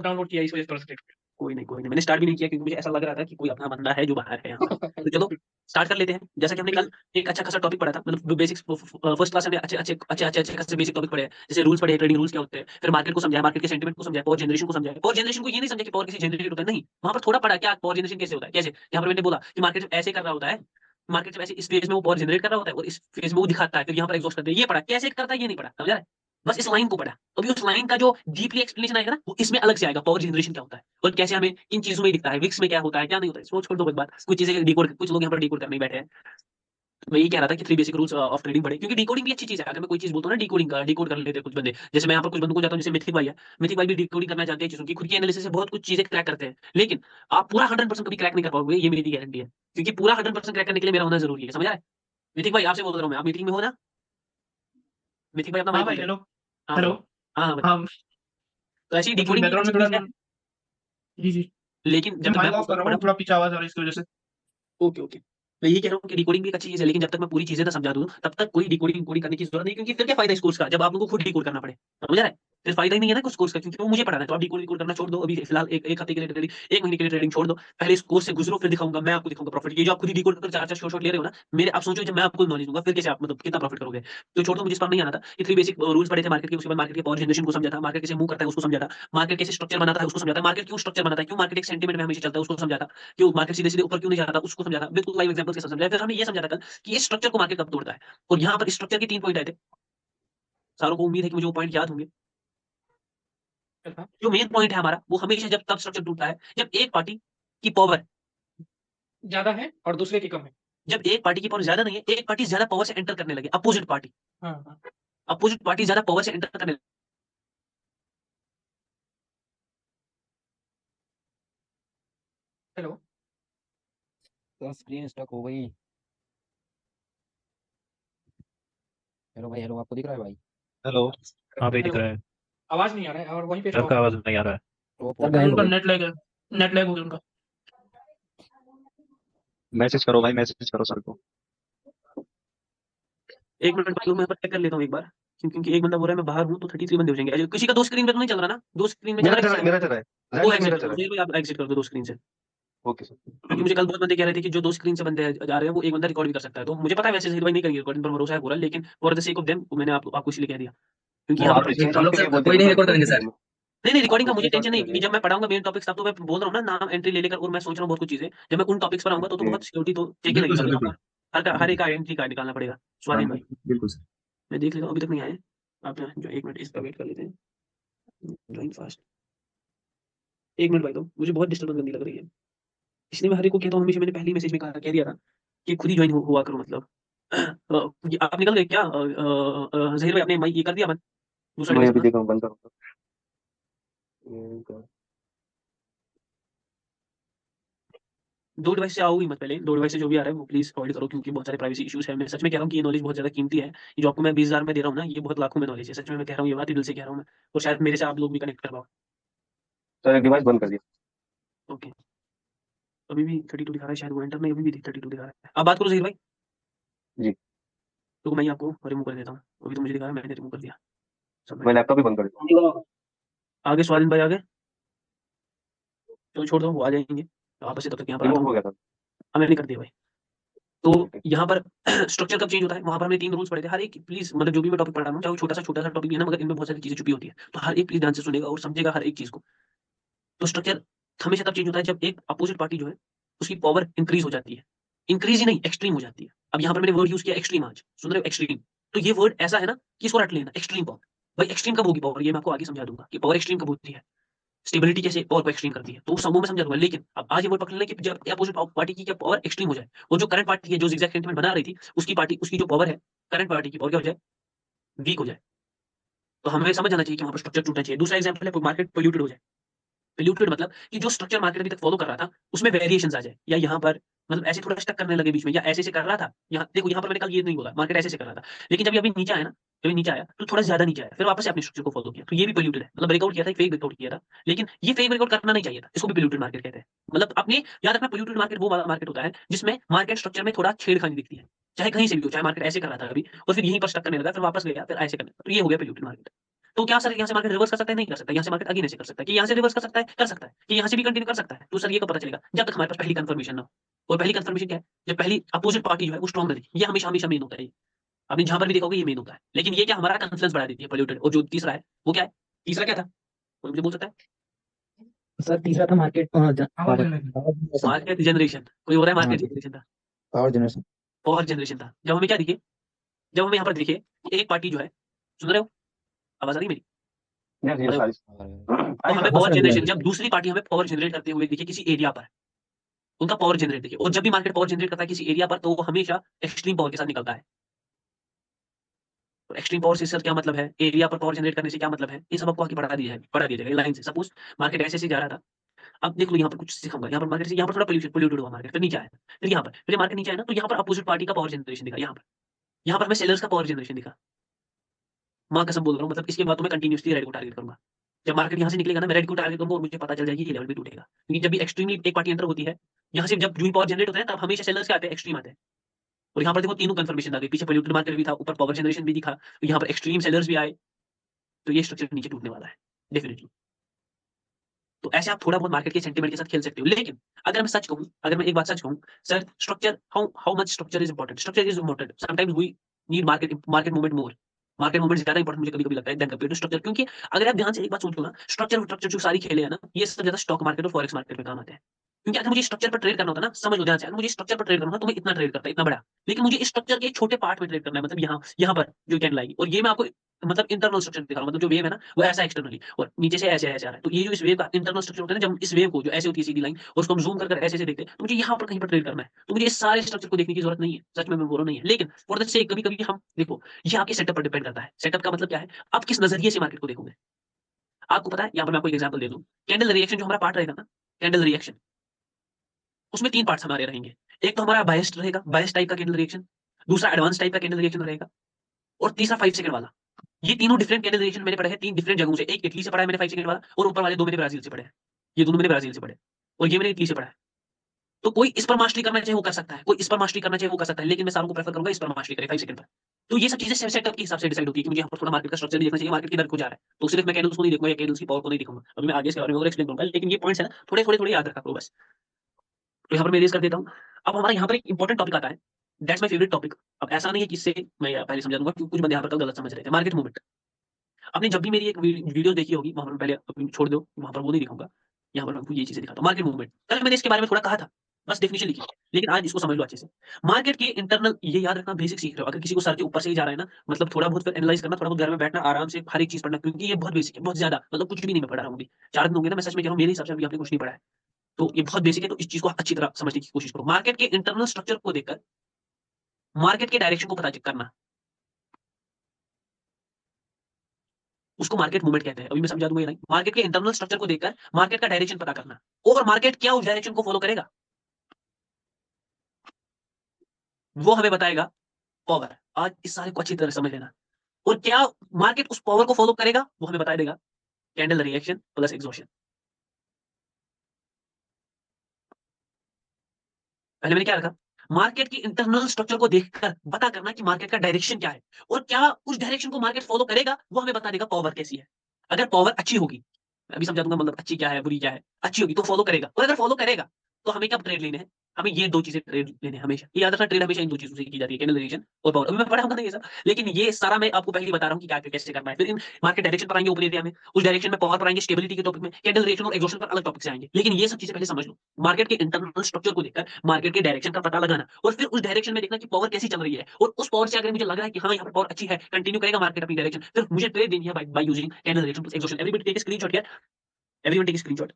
Download किया इस वजह से थोड़ा सा लेट कोई नहीं, मैंने स्टार्ट भी नहीं किया क्योंकि मुझे ऐसा लग रहा था कि कोई अपना बंदा है जो बाहर है यहाँ पे। तो चलो स्टार्ट कर लेते हैं। जैसा कि हमने कल एक अच्छा खासा टॉपिक पढ़ा था, मतलब बेसिक्स फर्स्ट क्लास में अच्छे खासे बेसिक टॉपिक पढ़े हैं। जैसे रूल्स पढ़े, ट्रेडिंग रूल्स क्या होते हैं, फिर मार्केट को समझाया, मार्केट के सेंटीमेंट को समझाया, पावर जनरेशन को समझाया। पावर जनरेशन को ये नहीं समझा कि पावर कैसे जनरेट होता है, नहीं, वहाँ पर थोड़ा पढ़ा क्या पावर जनरेशन कैसे होता है, कैसे यहाँ पर मैंने बोला कि मार्केट जब ऐसे कर रहा होता है, मार्केट जब ऐसे इस फेज में वो पावर जनरेट कर रहा होता है और इस फेज में वो दिखाता है, फिर यहाँ पर एग्जॉस्ट करते हैं, ये पढ़ा। कैसे करता है ये नहीं पढ़ा, समझा है? बस इस लाइन को पढ़ा। अभी उस लाइन का जो डीपली एक्सप्लेनेशन आएगा ना, वो इसमें अलग से आएगा, पावर जनरेशन क्या होता है और कैसे हमें इन चीजों में दिखता है, विक्स में क्या होता है क्या नहीं होता है, इसको छोड़ दो एक बात। कुछ चीजें डिकोड, कुछ लोग यहाँ पर डिकोड करने ही बैठे हैं। तो मैं ये कह रहा था कि 3 बेसिक रूल्स ऑफ ट्रेडिंग पढ़े, क्योंकि डिकोडिंग भी अच्छी चीज है। अगर मैं कोई चीज बोलता हूँ ना, डिकोडिंग का डिकोड कर लेते हैं कुछ बंदे। जैसे मैं यहाँ पर कुछ बंदों को जाता हूँ, जैसे मिथिक भाई है, मिथिक भाई भी डिकोडिंग करना चाहते हैं चीजों की, खुद की एनालिसिस से बहुत कुछ चीजें क्रैक करते हैं। लेकिन आप पूरा 100% कभी क्रैक नहीं कर पाओगे, ये मेरी गारंटी है। क्योंकि पूरा 100% क्रैक करने के लिए मेरा होना जरूरी है, समझ रहा है? मिथिक भाई आपसे बोल रहा हूँ मैं, आप मीटिंग में हो ना? मिथिक भाई अपना हाँ माइक भाई, ऑन करें। हेलो। हाँ हेलो। भाई। हाँ भाई। हाँ, तो ऐसी एक्चुअली डिकोडिंग भी एक बैकग्राउंड अच्छी में थोड़ा चीज है। जी जी। लेकिन जब मैं तक मैं माइक आपको ऑफ कर रहा हूँ बड़ा। ना, थोड़ा पीछे आवाज आ रही है इसकी वजह से। Okay okay. मैं ये कह रहा हूँ कि डिकोडिंग भी एक अच्छी चीज है, लेकिन जब तक मैं पूरी चीजें ना समझा दूं, तब तक कोई डिकोडिंग कोडिंग करने की जरूरत नहीं, क्योंकि फिर क्या फायदा इस कोर्स का जब आप लोगों को खुद डिकोड करना पड़े, समझ रहा है? फिर फायदा ही नहीं है ना कुछ कोर्स का, क्योंकि वो मुझे पढ़ाना है। तो आप डिकोड डिकोड करना छोड़ दो अभी फिलहाल, एक हफ्ते के लिए ट्रेडिंग, एक महीने के लिए ट्रेडिंग छोड़ दो। पहले इस कोर्स से गुजरो, फिर दिखाऊंगा मैं आपको, दिखाऊंगा प्रॉफिट। ये जो आप खुद ही डिकोड कर चार चार शॉट ले रहे हो ना मेरे, आप सोचो जब मैं आपको नॉलेज दूंगा फिर कैसे आप मतलब कितना प्रॉफिट करोगे। तो छोड़ दो, मुझे इस पर नहीं आना था। ये 3 बेसिक रूल्स पढ़े थे मार्केट के, उसके बाद मार्केट के पावर जनरेशन को समझा था, मार्केट कैसे मूव करता है उसको समझा था, मार्केट कैसे स्ट्रक्चर बनाता है उसको समझा था, मार्केट क्यों स्ट्रक्चर बनाता है, क्यों मार्केट एक सेंटीमेंट में हमेशा चलता है उसको समझा था, क्यों मार्केट सीधे सीधे ऊपर क्यों नहीं जाता उसको समझा था, बिल्कुल लाइव एग्जांपल के साथ समझाया। फिर हमने ये समझा था कल कि ये स्ट्रक्चर को मार्केट कब तोड़ता है। और यहाँ पर स्ट्रक्चर के 3 पॉइंट आए थे। सारों को उम्मीद है कि मुझे वो पॉइंट याद होंगे। अच्छा। जो मेन पॉइंट है हमारा, वो हमेशा जब तब स्ट्रक्चर टूटता है जब एक पार्टी की पावर, ज्यादा है और दूसरे की कम है। जब एक पार्टी की पावर ज्यादा नहीं है, एक पार्टी ज्यादा पावर से एंटर करने लगे, अपोजिट पार्टी, हाँ हाँ। अपोजिट पार्टी ज्यादा पावर से एंटर करने लगे। हेलो। तो स्क्रीन स्टॉक हो गई। हेलो भाई, हेलो, आपको दिख रहा है भाई? हेलो। हाँ भाई, दिख हेलो। रहा है। आवाज नहीं आ रहा है और वहीं पे सबका स्टॉप है। आवाज नहीं आ रहा है। टॉप हो सर गया उनका भाई। नेट लैग है। नेट लैग हो गया उनका। मैसेज करो भाई, मैसेज करो सर को। एक मिनट बाद मैं चेक कर लेता हूँ एक बार, क्योंकि एक बंदा बोल रहा है मैं बाहर हूँ, तो 33 बंदे हो जाएंगे। किसी का 2 स्क्रीन पे तो नहीं चल रहा ना? 2 स्क्रीन में चल मेरा रहा चल है रहा किसी है, का? मेरा चल रहा है। वो राइट, एग्जिट मेरा कर चल दो, रहा फिर आप एग्जिट कर दो 2 स्क्रीन से। है। Okay sir. क्योंकि मुझे कल बहुत बंदे कह रहे थे कि जो 2 स्क्रीन से बंदे जा रहे हैं वो एक बंदा रिकॉर्ड भी कर सकता है। तो मुझे पता है वैसे भाई नहीं करेंगे रिकॉर्डिंग पर भरोसा है पूरा, लेकिन for the sake of them मैंने आपको इसलिए कह दिया, क्योंकि वो यहाँ आप पर स्क्रीन हम शॉट लोग के लिए सर बोलते कोई हैं नहीं तो रिकॉर्ड रिकॉर्ड करेंगे के सर। लिए। नहीं रिकॉर्डिंग आपको का मुझे स्क्रीन शॉट टेंशन नहीं, के क्योंकि लिए। जब मैं पढ़ाऊंगा मेन टॉपिक्स तब तो मैं बोल रहा हूँ ना नाम एंट्री ले लेकर, और मैं सोच रहा हूँ बहुत कुछ चीजें। जब मैं उन टॉपिक्स पर आऊंगा तो ओके। बहुत सिक्योरिटी तो चेक बिल्कुल लगेगा। सर, अब यहाँ बिल्कुल। पर हर बिल्कुल एक का एंट्री कार्ड निकालना पड़ेगा। हाँ, स्वाधीन भाई, बिल्कुल सर। मैं देख लेता हूँ, अभी तक नहीं आए। आप जो 1 मिनट इसका वेट कर लेते हैं। Join fast. 1 मिनट भाई, तो मुझे बहुत डिस्टर्बेंस गंदी लग रही है, इसलिए मैं हर एक को कहता हूँ हमेशा। मैंने पहले मैसेज में कह दिया था कि खुद ही ज्वाइन हुआ करो, मतलब आप निकल गए क्या? जहीर भाई आपने माइक ये कर दिया बंद, दूसरा मैं डिवाइस अभी अपना। देखा हूँ, बंद करो। ये 2 डिवाइस से आओ ही मत, पहले 2 डिवाइस से जो भी आ रहा है वो प्लीज अवॉइड करो, क्योंकि बहुत सारे प्राइवेसी इश्यूज है। मैं सच में कह रहा हूँ कि ये नॉलेज बहुत ज्यादा कीमती है। ये जो आपको मैं 20,000 में दे रहा हूँ ना, ये बहुत लाखों में नॉलेज है। सच में मैं कह रहा हूँ, ये बात दिल से कह रहा हूँ मैं। और शायद मेरे से आप लोग भी कनेक्ट कर पाओ। सर एक डिवाइस बंद कर दिया। ओके। अभी भी 32 दिखा रहा है, शायद वो एंटर में अभी भी 32 दिखा रहा है। आप बात करो जहीर भाई, जी। तो मैं ही आपको रिमूव कर देता हूँ। अभी तो मुझे दिखा रहा है मैंने रिमूव कर दिया। मैं सबमिट। लैपटॉप भी बंद कर दिया। आगे स्वाधीन भाई आगे, तो छोड़ दो वो आ जाएंगे वापस से, तब तक यहाँ पर आता रिमूव हूँ। हो गया था। हाँ मैंने कर दिया भाई। तो ठीक है। यहाँ पर स्ट्रक्चर कब चेंज होता है, वहां पर हमने 3 रूल्स पढ़े थे। हर एक प्लीज, मतलब जो भी मैं टॉपिक पढ़ा रहा हूँ, चाहे वो छोटा सा टॉपिक है ना, मगर इनमें बहुत सारी चीजें छुपी होती है। तो हर एक प्लीज ध्यान से सुनेगा और समझेगा हर एक चीज को। तो स्ट्रक्चर हमेशा तब चेंज होता है जब एक अपोजिट पार्टी जो है उसकी पावर इंक्रीज हो जाती है। इंक्रीज ही नहीं, एक्सट्रीम हो जाती है। अब यहाँ पर मैंने वर्ड यूज किया एक्सट्रीम, आज सुन रहे हो एक्सट्रीम? तो ये वर्ड ऐसा है ना कि इसको रट लेना, एक्सट्रीम पावर। भाई एक्सट्रीम कब होगी पावर, ये मैं आपको आगे समझा दूंगा कि पावर एक्सट्रीम कब होती है, स्टेबिलिटी कैसे पावर को एक्सट्रीम करती है, तो वो समूह में समझा दूंगा। लेकिन अब आज ये वर्ड पकड़ लेना कि जब अपोजिट पार्टी की क्या पावर एक्सट्रीम हो जाए, और जो करंट पार्टी है जो जिगजैग सेंटीमेंट बना रही थी, उसकी पार्टी, उसकी जो पावर है करंट पार्टी की पावर क्या हो जाए, वीक हो जाए। तो हमें समझ आना चाहिए कि वहां पर स्ट्रक्चर टूटना चाहिए। दूसरा एग्जाम्पल है मार्केट पोल्यूटेड हो जाए। पोल्यूटेड मतलब कि जो स्ट्रक्चर मार्केट अभी तक फॉलो कर रहा था उसमें वेरिएशंस आ जाए, या यहाँ पर मतलब ऐसे थोड़ा स्टक करने लगे बीच में, या ऐसे से कर रहा था। यहाँ देखो, यहाँ पर मैंने कल ये नहीं बोला मार्केट ऐसे से कर रहा था, लेकिन जब ये अभी नीचे आया ना, जब ये नीचे आया तो थोड़ा ज्यादा नीचे आया, फिर वापस से अपने स्ट्रक्चर को फॉलो किया, तो ये भी पोल्यूटेड है। मतलब ब्रेकआउट किया था, फेक ब्रेकआउट किया था। लेकिन ये फेक ब्रेकआउट करना नहीं चाहिए था, इसको भी पोल्यूटेड मार्केट कहते हैं। मतलब अपने याद रखना, पोल्यूटेड मार्केट वो वाला मार्केट होता है जिसमें मार्केट स्ट्रक्चर में थोड़ा छेड़खानी दिखती है, चाहे कहीं से भी हो। चाहे मार्केट ऐसे कर रहा था अभी और फिर यहीं पर स्टक करने लगा, फिर वापस गया, फिर ऐसे करने लगा, तो ये हो गया पोल्यूटेड मार्केट। तो क्या सर यहाँ से मार्केट रिवर्स कर सकता है? नहीं कर सकता। यहाँ से मार्केट आगे नहीं कर सकता। कि यहाँ से रिवर्स कर सकता है? कर सकता है। कि यहाँ से भी कंटिन्यू कर सकता है? तो सर ये कब पता चलेगा? जब तक हमारे पास पहली कंफर्मेशन ना हो। और पहली कंफर्मेशन क्या है? जब पहली अपोजिट पार्टी जो है वो स्ट्रांग रहे। ये हमेशा हमेशा मेन होता है। आपने जहां पर भी देखा होगा ये मेन होता है। लेकिन ये क्या हमारा कॉन्फिडेंस बढ़ा देती है पोल्यूटेड। और जो तीसरा है वो क्या है? तीसरा क्या था? कोई मुझे बोल सकता है? सर तीसरा था market power generation. Market generation. कोई हो रहा है? हाँ मार्केट जी, जनरेशन था। Power generation. पावर जनरेशन था। जब हमें क्या दिखे? जब हमें यहाँ पर दिखे कि एक पार्टी जो है, सुन रहे हो? आवाज आ रही है मेरी? Yes, yes, hello? Harish. तो हमें हाँ पावर सर, अभी आ जनरेशन, रही जब दूसरी पार्टी हमें पावर जनरेट करते हुए दिखे किसी एरिया पर, उनका पावर जनरेट देखिए। और जब भी मार्केट पावर जनरेट करता है किसी एरिया पर, तो वो हमेशा एक्सट्रीम पावर के साथ निकलता है। तो एक्सट्रीम पावर से सर क्या मतलब है? एरिया पर पावर जनरेट करने से क्या मतलब है? ये सब आपको आगे पढ़ा दिया जाएगा लाइन से। सपोज मार्केट ऐसे जा रहा था। अब देख लो यहाँ पर कुछ सिखाऊंगा। यहाँ पर मार्केट से यहाँ पर थोड़ा पोल्यूटेड हुआ मार्केट, फिर नीचे आया, फिर यहाँ पर, फिर मार्केट नीचे आया ना, तो यहाँ पर अपोजिट पार्टी का पावर जनरेशन दिखा। यहाँ पर हमें सेलर्स का पावर जनरेशन दिखा। माँ कसम बोल रहा हूँ, मतलब इसके बाद तो मैं कंटिन्यूअसली रेड को टारगेट करूंगा। जब मार्केट यहाँ से निकलेगा ना, मैं रेड को टारगेट करूंगा और मुझे पता चल जाएगी ये लेवल भी टूटेगा। क्योंकि जब भी एक्सट्रीमली एक पार्टी एंटर होती है, यहाँ से जब जो पावर जनरेट होता है तब हमेशा सेलर्स के आते हैं, एक्सट्रीम आते हैं। और यहाँ पर देखो तीनों कंफर्मेशन आ गई। पीछे पोल्यूटेड मार्केट भी था, ऊपर पावर जनरेशन भी दिखा, तो यहाँ पर एक्सट्रीम सेलर्स भी आए। तो ये स्ट्रक्चर नीचे टूटने वाला है डेफिनेटली। तो ऐसे आप थोड़ा बहुत मार्केट के सेंटीमेंट के साथ खेल सकते हो। लेकिन अगर मैं सच कहूँ, अगर मैं एक बात सच कहूँ, sir structure, how much structure is important? Structure is important. Sometimes we need market movement more. Market movement ज्यादा इंपॉर्टेंट मुझे कभी-कभी लगता है देन कंपेयर टू स्ट्रक्चर। क्योंकि अगर आप ध्यान से एक बात सोचो ना, स्ट्रक्चर जो सारी खेले है ना, ये सब ज्यादा स्टॉक मार्केट और फॉरेक्स मार्केट में काम आते हैं। क्योंकि अगर मुझे स्ट्रक्चर पर ट्रेड करना होता है ना, समझ लो ध्यान से, अगर मुझे स्ट्रक्चर पर ट्रेड करना होता तो मैं इतना ट्रेड करता, इतना बड़ा। लेकिन मुझे इस स्ट्रक्चर के एक छोटे पार्ट में ट्रेड करना है, मतलब यहाँ पर जो कैंडल आएगी। और ये मैं आपको मतलब इंटरनल स्ट्रक्चर दिखा रहा हूँ, मतलब जो वेव है ना वो ऐसा एक्सटर्नली और नीचे से ऐसे ऐसे आ रहा है। तो ये जो इस वेव का इंटरनल स्ट्रक्चर होता है ना, जब इस वेव को जो ऐसे होती है सीधी लाइन और उसको हम जूम कर ऐसे ऐसे देखते हैं, तो मुझे यहाँ पर कहीं पर ट्रेड करना है। तो मुझे इस सारे स्ट्रक्चर को देखने की जरूरत नहीं है, सच में मैं बोल रहा नहीं है। लेकिन फॉर द सेक कभी कभी हम देखो, ये आपके सेटअप पर डिपेंड करता है। सेटअप का मतलब क्या है? आप किस नजरिए से मार्केट को देखोगे। आपको पता है, यहाँ पर मैं आपको एक एग्जांपल दे दूं। कैंडल रिएक्शन जो हमारा पार्ट रहेगा ना, कैंडल रिएक्शन, उसमें 3 पार्ट्स हमारे रहेंगे। एक तो हमारा बायस्ड रहेगा, बायस टाइप का कैंडल रिएक्शन। दूसरा एडवांस टाइप का कैंडल रिएक्शन रहेगा। और तीसरा 5 सेकंड वाला। ये तीनों डिफरेंट कैंडल रिएक्शन मैंने पढ़े हैं 3 डिफरेंट जगहों से। एक इटली से पढ़ा है मैंने 5 सेकंड वाला, और ऊपर वाले 2 मैंने ब्राजील से पढ़े हैं। ये दोनों मैंने ब्राजील से पढ़े और ये मैंने इटली से पढ़ा है। तो कोई इस पर मास्टरी करना चाहे वो कर सकता है, कोई इस पर मास्टरी करना चाहे वो कर सकता है, लेकिन मैं सारों को प्रेफर करूंगा इस पर मास्टरी करे 5 सेकंड पर। तो ये सब चीजें सेटअप के हिसाब से डिसाइड होती है कि मुझे यहाँ पर थोड़ा मार्केट का स्ट्रक्चर भी देखना चाहिए, मार्केट किधर को जा रहा है। तो सिर्फ मैं कैंडल्स को नहीं देखूंगा या कैंडल्स की पावर को नहीं देखूंगा। अभी मैं आगे इसके बारे में और एक्सप्लेन करूंगा, लेकिन ये पॉइंट्स है ना, थोड़े याद रखा करो बस। तो यहाँ पर मैं रेज कर देता हूँ। अब हमारा यहाँ पर एक इंपॉर्टेंट टॉपिक आता है, दैट्स माय फेवरेट टॉपिक। अब ऐसा नहीं है कि इससे मैं पहले समझा दूंगा, क्योंकि कुछ बंदे यहाँ पर कल गलत समझ रहे थे। मार्केट मूवमेंट, आपने जब भी मेरी एक वीडियो देखी होगी, वहां पर पहले अपनी छोड़ दो, वहां पर वो नहीं दिखाऊंगा। यहाँ पर मैं आपको ये चीजें दिखाता हूँ। मार्केट मूवमेंट कल मैंने इसके बारे में थोड़ा कहा था, बस डेफिनेशन लिखी, लेकिन आज इसको समझ लो अच्छे से। मार्केट के इंटरनल, ये याद रखना, बेसिक सीख रहे हो। अगर किसी को सर के ऊपर से ही जा रहा है ना, मतलब थोड़ा बहुत फिर एनालाइज करना, थोड़ा बहुत घर में बैठना, आराम से हर एक चीज पढ़ना, क्योंकि ये बहुत बेसिक है, बहुत ज्यादा, मतलब कुछ भी नहीं मैं पढ़ा रहा हूँ अभी। 4 दिन हो गए ना, मैं सच में कह रहा हूँ, मेरे हिसाब से अभी आपने कुछ नहीं पढ़ा है। तो ये बहुत बेसिक है, तो इस चीज को अच्छी तरह समझने की कोशिश करो। मार्केट के इंटरनल स्ट्रक्चर को देखकर मार्केट के डायरेक्शन को पता चेक करना, उसको मार्केट मूवमेंट कहते हैं। अभी मैं समझा दूंगा ये नहीं। मार्केट के इंटरनल स्ट्रक्चर को देखकर मार्केट का डायरेक्शन पता करना, और मार्केट क्या उस डायरेक्शन को फॉलो करेगा वो हमें बताएगा पावर। आज इस सारे को अच्छी तरह समझ लेना। और क्या मार्केट उस पावर को फॉलो करेगा वो हमें बता देगा कैंडल रिएक्शन प्लस एग्जॉशन। पहले मैंने क्या रखा? मार्केट की इंटरनल स्ट्रक्चर को देखकर पता करना कि मार्केट का डायरेक्शन क्या है, और क्या उस डायरेक्शन को मार्केट फॉलो करेगा वो हमें बता देगा पावर कैसी है। अगर पावर अच्छी होगी, मैं अभी समझा दूंगा मतलब अच्छी क्या है बुरी क्या है। अच्छी होगी तो फॉलो करेगा, और अगर फॉलो करेगा तो हमें कब ट्रेड लेने हैं? हमें ये 2 चीजें ट्रेड लेने हैं हमेशा। ये याद रखना, ट्रेड हमेशा इन 2 चीजों से की जाती है, कैंडल रिएक्शन और पावर। अभी मैं पढ़ा नहीं ये सब, लेकिन ये सारा मैं आपको पहले ही बता रहा हूँ कि क्या कैसे करना है। फिर इन मार्केट डायरेक्शन पर आएंगे ओपन एरिया में, उस डायरेक्शन में पावर पर आएंगे स्टेबिलिटी के टॉपिक में, कैंडल रिएक्शन और एग्जॉशन पर अलग टॉपिक से आएंगे। लेकिन ये सब चीजें पहले समझ लो। मार्केट के इंटरनल स्ट्रक्चर को देखकर मार्केट के डायरेक्शन का पता लगाना, और फिर उस डायरेक्शन में देखना कि पावर कैसी चल रही है, और उस पावर से अगर मुझे लग रहा है कि हाँ यहाँ पर पावर अच्छी है, कंटिन्यू करेगा मार्केट अपनी डायरेक्शन, फिर मुझे ट्रेड देनी है by using candle reaction plus exhaustion. Everybody take a screenshot here, everyone take a screenshot.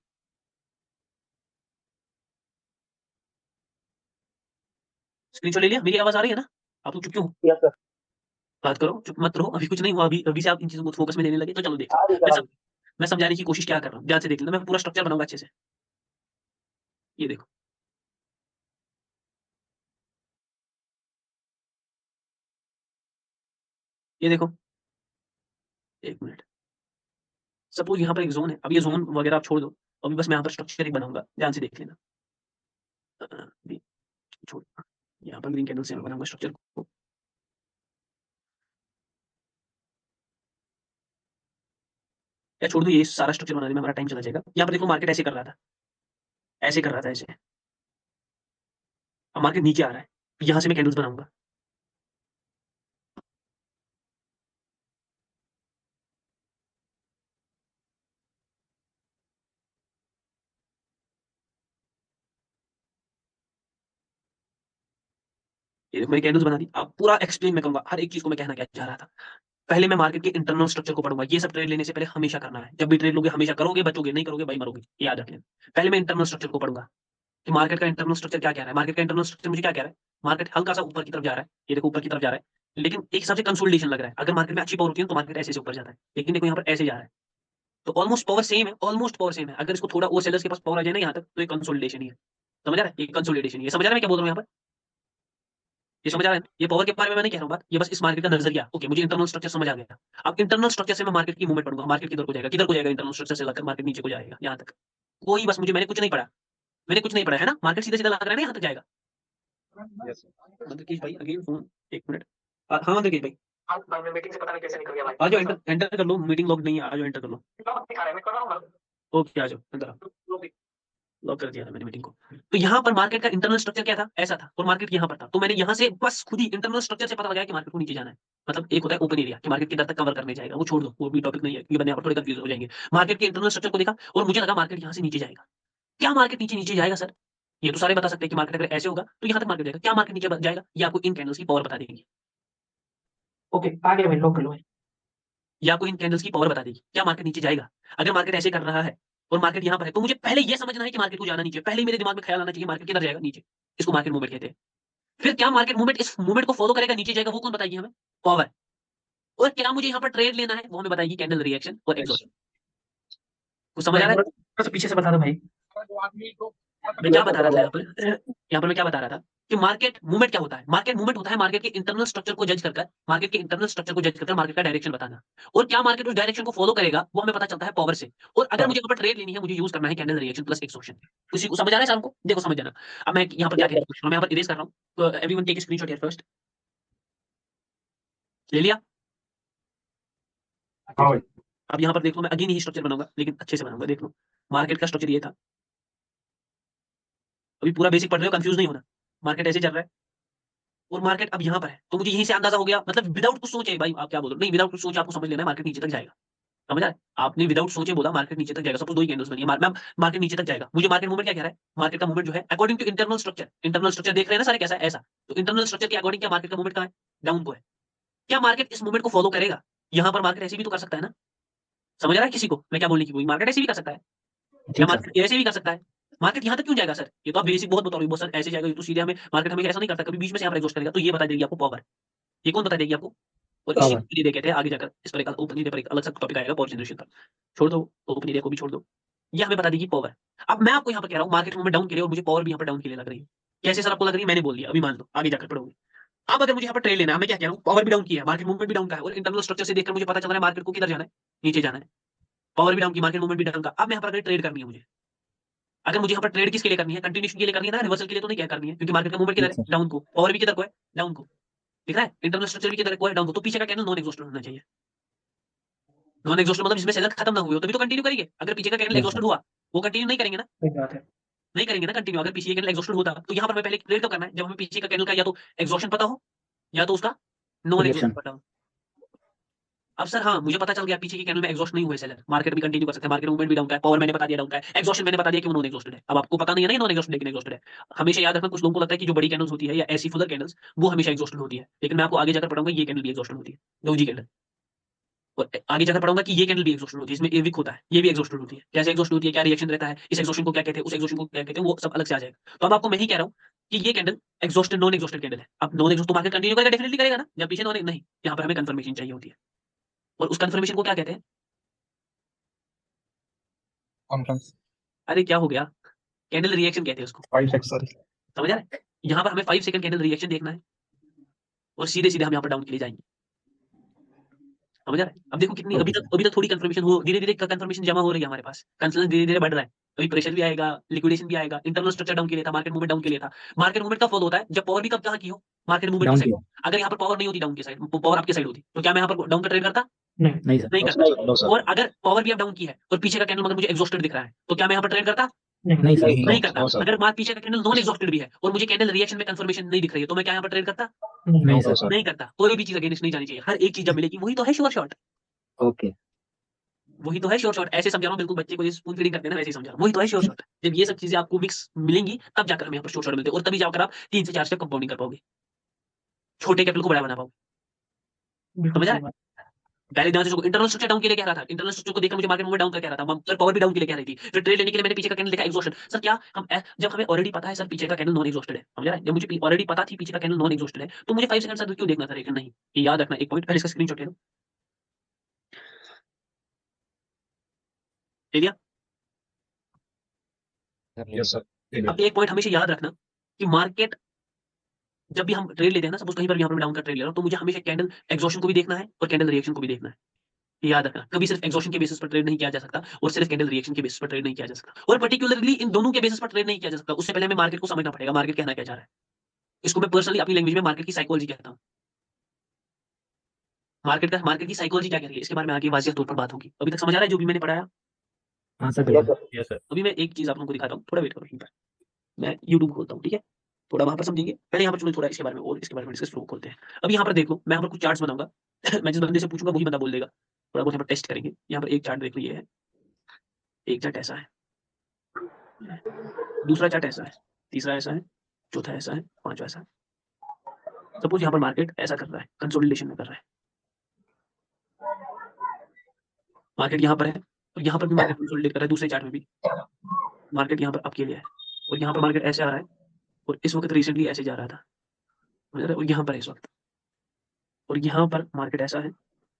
Screenshot ले लिया? मेरी आवाज आ रही है ना? आप लोग चुप क्यों हो? Yes, sir. बात करो, चुप मत रहो। अभी कुछ नहीं हुआ, अभी अभी से आप इन चीजों को फोकस में लेने लगे तो चलो देखते हैं। हाँ जी सर, हाँ जी। मैं समझाने की कोशिश क्या कर रहा हूँ, ध्यान से देख लेना। मैं पूरा स्ट्रक्चर बनाऊंगा अच्छे से। ये देखो, ये देखो, एक मिनट। सपोज यहाँ पर एक जोन है। अब ये जोन वगैरह आप छोड़ दो, अभी बस मैं यहाँ पर स्ट्रक्चर एक बनाऊंगा, ध्यान से देख लेना। अभी छोड़, यहाँ पर ग्रीन कैंडल से मैं बनाऊंगा स्ट्रक्चर को। या छोड़ दो, ये सारा स्ट्रक्चर बनाने में हमारा टाइम चला जाएगा। यहाँ पर देखो मार्केट ऐसे कर रहा था, ऐसे कर रहा था, ऐसे। अब मार्केट नीचे आ रहा है, यहाँ से मैं कैंडल्स बनाऊंगा। ये देखो मैंने कैंडल्स बना दी। अब पूरा एक्सप्लेन मैं करूंगा, हर एक चीज को मैं कहना क्या चाह रहा था। पहले मैं मार्केट के इंटरनल स्ट्रक्चर को पढ़ूंगा। ये सब ट्रेड लेने से पहले हमेशा करना है। जब भी ट्रेड लोगे हमेशा करोगे, बचोगे, नहीं करोगे भाई मरोगे, ये याद रख लेना। पहले मैं इंटरनल स्ट्रक्चर को पढ़ूंगा कि मार्केट का इंटरनल स्ट्रक्चर क्या कह रहा है। मार्केट का इंटरनल स्ट्रक्चर मुझे क्या कह रहा है, मार्केट हल्का सा ऊपर की तरफ जा रहा है, ये देखो ऊपर की तरफ जा रहा है, लेकिन एक हिसाब से कंसोलिडेशन लग रहा है। अगर मार्केट में अच्छी पावर होती है तो मार्केट ऐसे से ऊपर जाता है, लेकिन देखो यहाँ पर ऐसे जा रहा है, तो ऑलमोस्ट पावर सेम है, ऑलमोस्ट पावर सेम है। अगर इसको थोड़ा और सेलर्स के पास पावर आ जाए ना यहाँ तक, तो ये कंसोलिडेशन ही है। समझ आ रहा है, ये कंसोलिडेशन ही है। समझ आ रहा है मैं क्या बोल रहा हूँ यहाँ पर, ये समझ आ रहा है। ये पावर के बारे में मैं नहीं कह रहा हूँ बात, ये बस इस मार्केट का नजरिया। ओके, मुझे इंटरनल स्ट्रक्चर समझ आ गया। अब इंटरनल स्ट्रक्चर से मैं मार्केट की मूवमेंट पढ़ूंगा। मार्केट किधर को जाएगा, किधर को जाएगा, इंटरनल स्ट्रक्चर से लगकर मार्केट नीचे को जाएगा, यहाँ तक। कोई बस मुझे, मैंने कुछ नहीं पढ़ा, मैंने कुछ नहीं पढ़ा है ना, मार्केट सीधा सीधा लग रहा है ना, यहाँ तक जाएगा। यस मंत्रकेश भाई अगेन फोन, एक मिनट। हाँ मंत्रकेश भाई, आज भाई मैं मीटिंग से पता नहीं कैसे निकल गया भाई। आ जाओ, एंटर कर लो, मीटिंग लॉग नहीं है, आ जाओ एंटर कर लो। दिखा रहा है, मैं कर रहा हूँ। ओके आ जाओ अंदर आओ। लॉक कर दिया था मैंने मीटिंग को। तो यहाँ पर मार्केट का इंटरनल स्ट्रक्चर क्या था, ऐसा था, और मार्केट यहाँ पर था। तो मैंने यहाँ से बस खुद ही इंटरनल स्ट्रक्चर से पता लगाया कि मार्केट को नीचे जाना है। मतलब एक होता है ओपन एरिया कि मार्केट किधर तक कवर करने जाएगा, वो छोड़ दो, वो भी टॉपिक नहीं है, क्योंकि बंदे यहाँ पर थोड़े कंफ्यूज हो जाएंगे। मार्केट के इंटरनल स्ट्रक्चर को देखा और मुझे लगा मार्केट यहाँ से नीचे जाएगा। क्या मार्केट नीचे नीचे जाएगा सर? ये तो सारे बता सकते हैं कि मार्केट अगर ऐसे होगा तो यहाँ तक मार्केट जाएगा। क्या मार्केट नीचे जाएगा, ये आपको इन कैंडल्स की पावर बता देगी। ओके, आ गया भाई, लॉक कर लो भाई। ये आपको इन कैंडल्स की पावर बता देगी क्या मार्केट नीचे जाएगा। अगर मार्केट ऐसे कर रहा है और मार्केट यहाँ पर है, तो मुझे पहले ये समझना है कि मार्केट को जाना नीचे। पहले ही मेरे दिमाग में ख्याल आना चाहिए मार्केट किधर जाएगा, नीचे। इसको मार्केट मूवमेंट कहते हैं। फिर क्या मार्केट मूवमेंट इस मूवमेंट को फॉलो करेगा, नीचे जाएगा, वो कौन बताएगी हमें, पावर। और क्या मुझे यहाँ पर ट्रेड लेना है, वो हमें बताएगी कैंडल रिएक्शन और एग्जॉशन। कुछ समझ आ रहा है? थोड़ा सा पीछे से बता दो भाई। मैं क्या बता रहा था यहाँ पर मैं क्या बता रहा था कि मार्केट मूवमेंट क्या होता है। मार्केट मूवमेंट होता है मार्केट के इंटरनल स्ट्रक्चर को जज कर मार्केट के इंटरनल स्ट्रक्चर को जज कर मार्केट का डायरेक्शन बताना। और क्या मार्केट उस डायरेक्शन को फॉलो करेगा, वो हमें पता चलता है पावर से। और अगर मुझे यहाँ पर ट्रेड लेनी है, मुझे यूज करना है कैंडल रिएक्शन प्लस एक्सॉशन। किसी को समझ आ रहा है शाम को, देखो समझ जाना। अब मैं यहाँ पर क्या कह रहा हूँ, मैं यहाँ पर इरेज कर रहा हूँ, तो everyone take screenshot here first. ले लिया? हाँ भाई अब यहाँ पर देख लो, मैं अगेन यही स्ट्रक्चर बनाऊंगा, लेकिन अच्छे से बनाऊंगा। देख लो मार्केट का स्ट्रक्चर ये था। अभी पूरा बेसिक पढ़ रहे हो, कंफ्यूज नहीं होना। मार्केट ऐसे चल रहा है और मार्केट अब यहाँ पर है, तो मुझे यहीं से अंदाजा हो गया। मतलब विदाउट कुछ सोचे, भाई आप क्या बोल रहे हो, नहीं विदाउट कुछ सोचे आपको समझ लेना है मार्केट नीचे तक जाएगा। समझ आया? आपने विदाउट सोचे बोला मार्केट नीचे तक जाएगा। सपोज दो ही कैंडल्स बनी है, मार्केट नीचे तक जाएगा। मुझे मार्केट मूवमेंट क्या कह रहा है, मार्केट का मूवमेंट जो है according to internal structure. Internal structure देख रहे हैं ना सारे, कैसा है, ऐसा। तो इंटरनल स्ट्रक्चर के अकॉर्डिंग क्या मार्केट का मूवमेंट कहाँ है, डाउन को है। क्या मार्केट इस मूवमेंट को फॉलो करेगा? यहाँ पर मार्केट ऐसे भी तो कर सकता है ना। समझ आ रहा है किसी को मैं क्या बोलने की कोई, मार्केट ऐसे भी कर सकता है, जी या सर। मार्केट ऐसे भी कर सकता है। मार्केट यहाँ तक क्यों जाएगा सर, ये तो आप बेसिक बहुत बता रहे हो सर, ऐसे जाएगा, ये तो सीधे हमें मार्केट हमें ऐसा नहीं करता, कभी बीच में से यहाँ पर एग्जॉस्ट करेगा। तो ये बता देगी आपको पावर, ये कौन बता देगी आपको। और इसी पावर। को ये कहते हैं आगे जाकर इस पर एक ओपन एरिया पर एक अलग सा टॉपिक आएगा, पावर जनरेशन पर। छोड़ दो, ओपन एरिया को भी छोड़ दो, ये हमें बता देगी पावर। अब मैं आपको यहाँ पर कह रहा हूँ मार्केट में डाउन के लिए, और मुझे पावर भी यहाँ पर डाउन के लिए लग रही है। कैसे सर आपको लग रही है, मैंने बोल दिया, अभी मान लो आगे जाकर पढ़ोगे। अब अगर मुझे यहाँ पर ट्रेड लेना है, मैं क्या कह रहा हूँ, पावर भी डाउन की है, मार्केट मूवमेंट भी डाउन का है, और इंटरनल स्ट्रक्चर से देखकर मुझे पता चल रहा है मार्केट को किधर जाना है, नीचे जाना है। पावर भी डाउन की, मार्केट मूवमेंट भी डाउन का। अब मैं यहाँ पर अगर ट्रेड करनी है मुझे, अगर मुझे यहाँ पर ट्रेड किसके लिए करनी है, कंटिन्यूएशन के लिए करनी है ना, रिवर्सल के लिए तो नहीं क्या करनी है, क्योंकि मार्केट का मूवमेंट जी किधर है, सर। डाउन को, पावर भी किधर को है, डाउन को। दिख रहा है, इंटरनल स्ट्रक्चर भी किधर को है, डाउन को। तो पीछे का कैंडल नॉन एग्जॉस्टेड होना चाहिए। नॉन एग्जॉस्टेड मतलब जिसमें सेलर खत्म ना हुए हो, तभी तो कंटिन्यू करेंगे। अगर पीछे का कैंडल जी सर। एग्जॉस्टेड हुआ, वो कंटिन्यू नहीं करेंगे ना, सही बात है। नहीं करेंगे ना कंटिन्यू। अगर पीछे का कैंडल एग्जॉस्टेड होता, तो यहाँ पर हमें पहले ट्रेड तो करना है जब हमें पीछे का कैंडल का या तो एग्जॉस्शन पता हो, या तो उसका नॉन एग्जॉस्टेड रिएक्शन। पता हो। अब सर हाँ, मुझे पता चल गया पीछे के कैंडल में एग्जॉस्ट नहीं हुए सेलर, मार्केट भी कंटिन्यू कर सकते हैं, मार्केट मूवमेंट भी डाउन का है, पावर मैंने बता दिया डाउन का है, एग्जॉस्शन मैंने बता दिया कि वो नॉन एग्जॉस्टेड है। अब आपको पता नहीं है ना नॉन एग्जॉस्टेड लेकिन एग्जॉस्टेड है। हमेशा याद रखना, कुछ लोगों को लगता है कि जो बड़ी कैंडल्स होती है या ऐसी फुलर कैंडल्स, वो हमेशा एग्जॉस्टेड होती है, लेकिन मैं आपको आगे जाकर पढ़ाऊंगा ये कैंडल भी एग्जॉस्टेड होती है, दोजी कैंडल। और आगे जाकर पढ़ाऊंगा कि ये कैंडल भी एग्जॉस्टेड होती है, इसमें ये विक होता है, ये भी एग्जॉस्टेड होती है। कैसे एग्जॉस्ट होती है, क्या रिएक्शन रहता है, इस एग्जॉस्शन को क्या कहते हैं, उस एग्जॉस्शन को क्या कहते हैं, वो सब अलग से आ जाएगा। तो अब आपको मैं ही कह रहा हूँ कि ये candle exhausted non exhausted candle है। अब नॉन एग्जॉस्ट तो मार्केट कंटिन्यू करेगा, डेफिनेटली करेगा ना, जब पीछे नॉन नहीं, यहाँ पर हमें कंफर्मेशन चाहिए होती है। और उस कंफर्मेशन को क्या कहते हैं, कॉन्फ्रेंस अरे क्या हो गया, कैंडल रिएक्शन कहते हैं उसको। 5 सेकंड सॉरी समझ आ रहा है, यहाँ पर हमें 5 सेकंड कैंडल रिएक्शन देखना है, और सीधे सीधे हम यहाँ पर डाउन के लिए जाएंगे। समझ आ रहा है? अब देखो कितनी अभी तक थोड़ी कंफर्मेशन हो, धीरे धीरे कंफर्मेशन जमा हो रही है हमारे पास, कंसल्टेंस धीरे धीरे बढ़ रहा है। अभी प्रेशर भी आएगा, लिक्विडेशन भी आएगा। इंटरनल स्ट्रक्चर डाउन के लिए था, मार्केट मूवमेंट डाउन के लिए था। मार्केट मूवमेंट कब फॉलो होता है, जब पावर भी कब कहाँ की हो, मार्केट मूवमेंट डाउन की की साइड। अगर यहाँ पर पावर नहीं होती डाउन की साइड, पावर आपकी साइड होती, तो क्या मैं यहाँ पर डाउन का ट्रेड करता, नहीं सर। नहीं करता। No sir. और अगर पावर भी अप डाउन की है और पीछे का कैंडल मगर मुझे एग्जॉस्टेड दिख रहा है तो क्या मैं यहाँ पर ट्रेड करता? नहीं सर। नहीं करता। No sir. अगर मार्क पीछे का कैंडल नॉन एग्जॉस्टेड भी है और मुझे कैंडल रिएक्शन में कंफर्मेशन नहीं दिख रही है तो मैं क्या यहाँ पर ट्रेड करता? नहीं नो सर। सर। नहीं करता। कोई भी चीज अगेंस्ट नहीं जानी चाहिए, हर एक चीज जब मिलेगी वही तो है श्योर शॉट। ओके। वही तो है श्योर शॉट। ऐसे समझा रहा हूँ बिल्कुल, बच्चे को स्पून फीडिंग करते हैं ना वैसे ही समझा रहा हूँ। वही तो है श्योर शॉट। जब ये सब चीजें आपको मिक्स मिलेंगी तब जाकर हम यहाँ पर श्योर शॉट मिलते हैं और तभी जाकर आप 3 से 4 स्टेप कंपाउंडिंग कर पाओगे, छोटे कैपिटल को बड़ा बना पाओगे। बिल्कुल समझ सही आया? बात। पहले ध्यान से देखो, इंटरनल स्ट्रक्चर डाउन के लिए कह रहा था, इंटरनल स्ट्रक्चर को देखकर मुझे मार्केट मूवमेंट डाउन करके आ रहा था, सर पावर भी डाउन के लिए कह रही थी, फिर ट्रेड लेने के लिए मैंने पीछे का कैंडल देखा एग्जॉस्टेड। सर क्या हम जब हमें ऑलरेडी पता है सर पीछे का कैंडल नॉन एग्जॉस्टेड है, समझ रहा है? जब मुझे ऑलरेडी पता थी पीछे का कैंडल नॉन एग्जॉस्टेड है तो मुझे 5 सेकंड सर क्यों देखना था? लेकिन नहीं, ये याद रखना एक पॉइंट, पहले इसका स्क्रीनशॉट ले लो। ले लिया? Yes sir. अब एक पॉइंट हमेशा याद रखना कि मार्केट जब भी हम ट्रेड लेते हैं ना, सपोज कहीं पर भी यहाँ पर मैं डाउन का ट्रेड ले रहा हूँ तो मुझे हमेशा कैंडल एग्जॉस्शन को भी देखना है और कैंडल रिएक्शन को भी देखना है। ये याद रखना, कभी सिर्फ एग्जॉस्शन के बेसिस पर ट्रेड नहीं किया जा सकता और सिर्फ कैंडल रिएक्शन के बेसिस पर ट्रेड नहीं किया जा सकता, और पर्टिकुलरली इन दोनों के बेसिस पर ट्रेड नहीं किया जा सकता। उससे पहले हमें मार्केट को समझना पड़ेगा, मार्केट कहना क्या चाह रहा है। इसको मैं पर्सनली अपनी लैंग्वेज में मार्केट की साइकोलॉजी कहता हूँ। मार्केट की साइकोलॉजी क्या कह रही है इसके बारे में आगे वाजियत तौर पर बात होगी। अभी तक समझ आ रहा है जो भी मैंने पढ़ाया? हाँ सर बिल्कुल। Yes sir. अभी मैं एक चीज आप लोगों को दिखाता हूँ, थोड़ा वेट करो यहीं पर। मैं यूट्यूब खोलता हूँ, ठीक है? थोड़ा वहां पर समझेंगे, पहले यहाँ पर चलो थोड़ा इसके बारे में और इसके बारे में डिस्कस खोलते हैं। अब यहाँ पर देख लो, मैं यहाँ पर कुछ चार्ट्स बनाऊंगा मैं जिस बंदे से पूछूंगा वही बंदा बोल देगा। थोड़ा बहुत यहाँ पर टेस्ट करेंगे। यहाँ पर एक चार्ट देख लो, ये है एक चार्ट, ऐसा है, दूसरा चार्ट ऐसा है, तीसरा ऐसा है, चौथा ऐसा है, पांचवा ऐसा है। सपोज यहाँ पर मार्केट ऐसा कर रहा है, कंसोलिडेशन में कर रहा है, मार्केट यहाँ पर है और यहाँ पर भी मार्केट कंसोलिडेट कर रहा है, दूसरे चार्ट में भी मार्केट यहाँ पर अप के लिए है और यहाँ पर मार्केट ऐसे आ रहा है और इस वक्त रिसेंटली ऐसे जा रहा था, समझ रहे हो? और यहाँ पर है इस वक्त, और यहाँ पर मार्केट ऐसा है,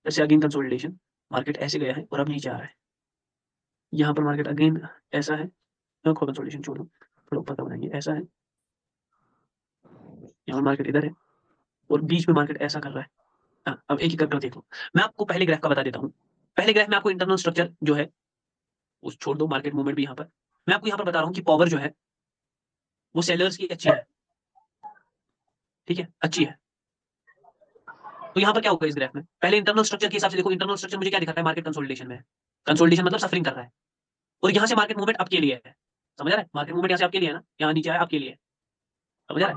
जैसे अगेन कंसोलिडेशन, मार्केट ऐसे गया है और अब नीचे आ रहा है। यहाँ पर मार्केट अगेन ऐसा है, कंसोलिडेशन छोड़ो, थोड़ा ऊपर का बनाएंगे, ऐसा है, यहाँ मार्केट इधर है और बीच में मार्केट ऐसा कर रहा है। हाँ, अब एक एक करके देखो। मैं आपको पहले ग्राफ का बता देता हूँ। पहले ग्राफ में आपको इंटरनल स्ट्रक्चर जो है उस छोड़ दो, मार्केट मूवमेंट भी यहाँ पर मैं आपको यहाँ पर बता रहा हूँ कि पावर जो है वो सेलर्स की अच्छी है, ठीक है, अच्छी है। तो यहाँ पर क्या होगा इस ग्राफ में? पहले इंटरनल स्ट्रक्चर के हिसाब से देखो, इंटरनल स्ट्रक्चर मुझे क्या दिखा रहा है? मार्केट कंसोलिडेशन में है, कंसोलिडेशन मतलब सफरिंग कर रहा है और यहाँ से मार्केट मूवमेंट आपके लिए है, समझ रहा है? मार्केट मूवमेंट यहाँ से आपके लिए है ना, यहाँ नीचे आया आपके लिए, समझ रहा है?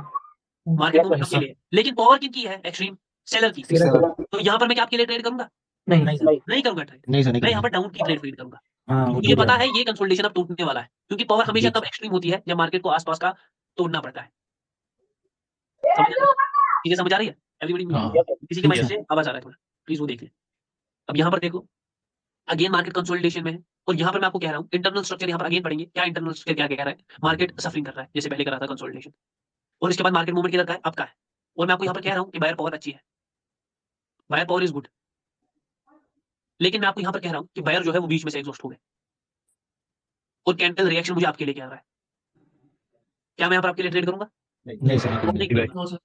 मार्केट मूवमेंट आपके लिए, लेकिन पावर किनकी है? एक्सट्रीम सेलर की। तो यहाँ पर मैं क्या आपके लिए ट्रेड करूंगा? नहीं नहीं सर। नहीं करूंगा ट्रेड, नहीं सर, नहीं मैं यहाँ करेंगे। पर डाउन की ट्रेड फीड करूंगा। हाँ क्योंकि वो मुझे टूट पता गया। है ये कंसोलिडेशन अब टूटने वाला है, क्योंकि पावर हमेशा तब एक्सट्रीम होती है जब मार्केट को आसपास का तोड़ना पड़ता है। समझ आ रही है? चीजें समझ आ रही है एवरीबॉडी? हाँ। किसी के ठीक माइंड है। से आवाज आ रहा है थोड़ा, प्लीज वो देख ले। अब यहाँ पर देखो, अगेन मार्केट कंसोलिडेशन में है और यहाँ पर मैं आपको कह रहा हूँ इंटरनल स्ट्रक्चर यहाँ पर अगेन पढ़ेंगे। क्या इंटरनल स्ट्रक्चर क्या कह रहा है? मार्केट सफरिंग कर रहा है जैसे पहले कर रहा था कंसोलिडेशन, और इसके बाद मार्केट मूवमेंट किधर का है? अप का है। और मैं आपको यहाँ पर कह रहा हूँ कि बायर पावर अच्छी है, बायर पावर इज गुड, लेकिन मैं आपको यहाँ पर कह रहा हूँ कि बायर जो है वो बीच में से एग्जॉस्ट हो गए और कैंडल रिएक्शन मुझे आपके लिए क्या रहा है? क्या मैं यहाँ पर आपके लिए ट्रेड करूंगा? नहीं सर। नहीं करूंगा।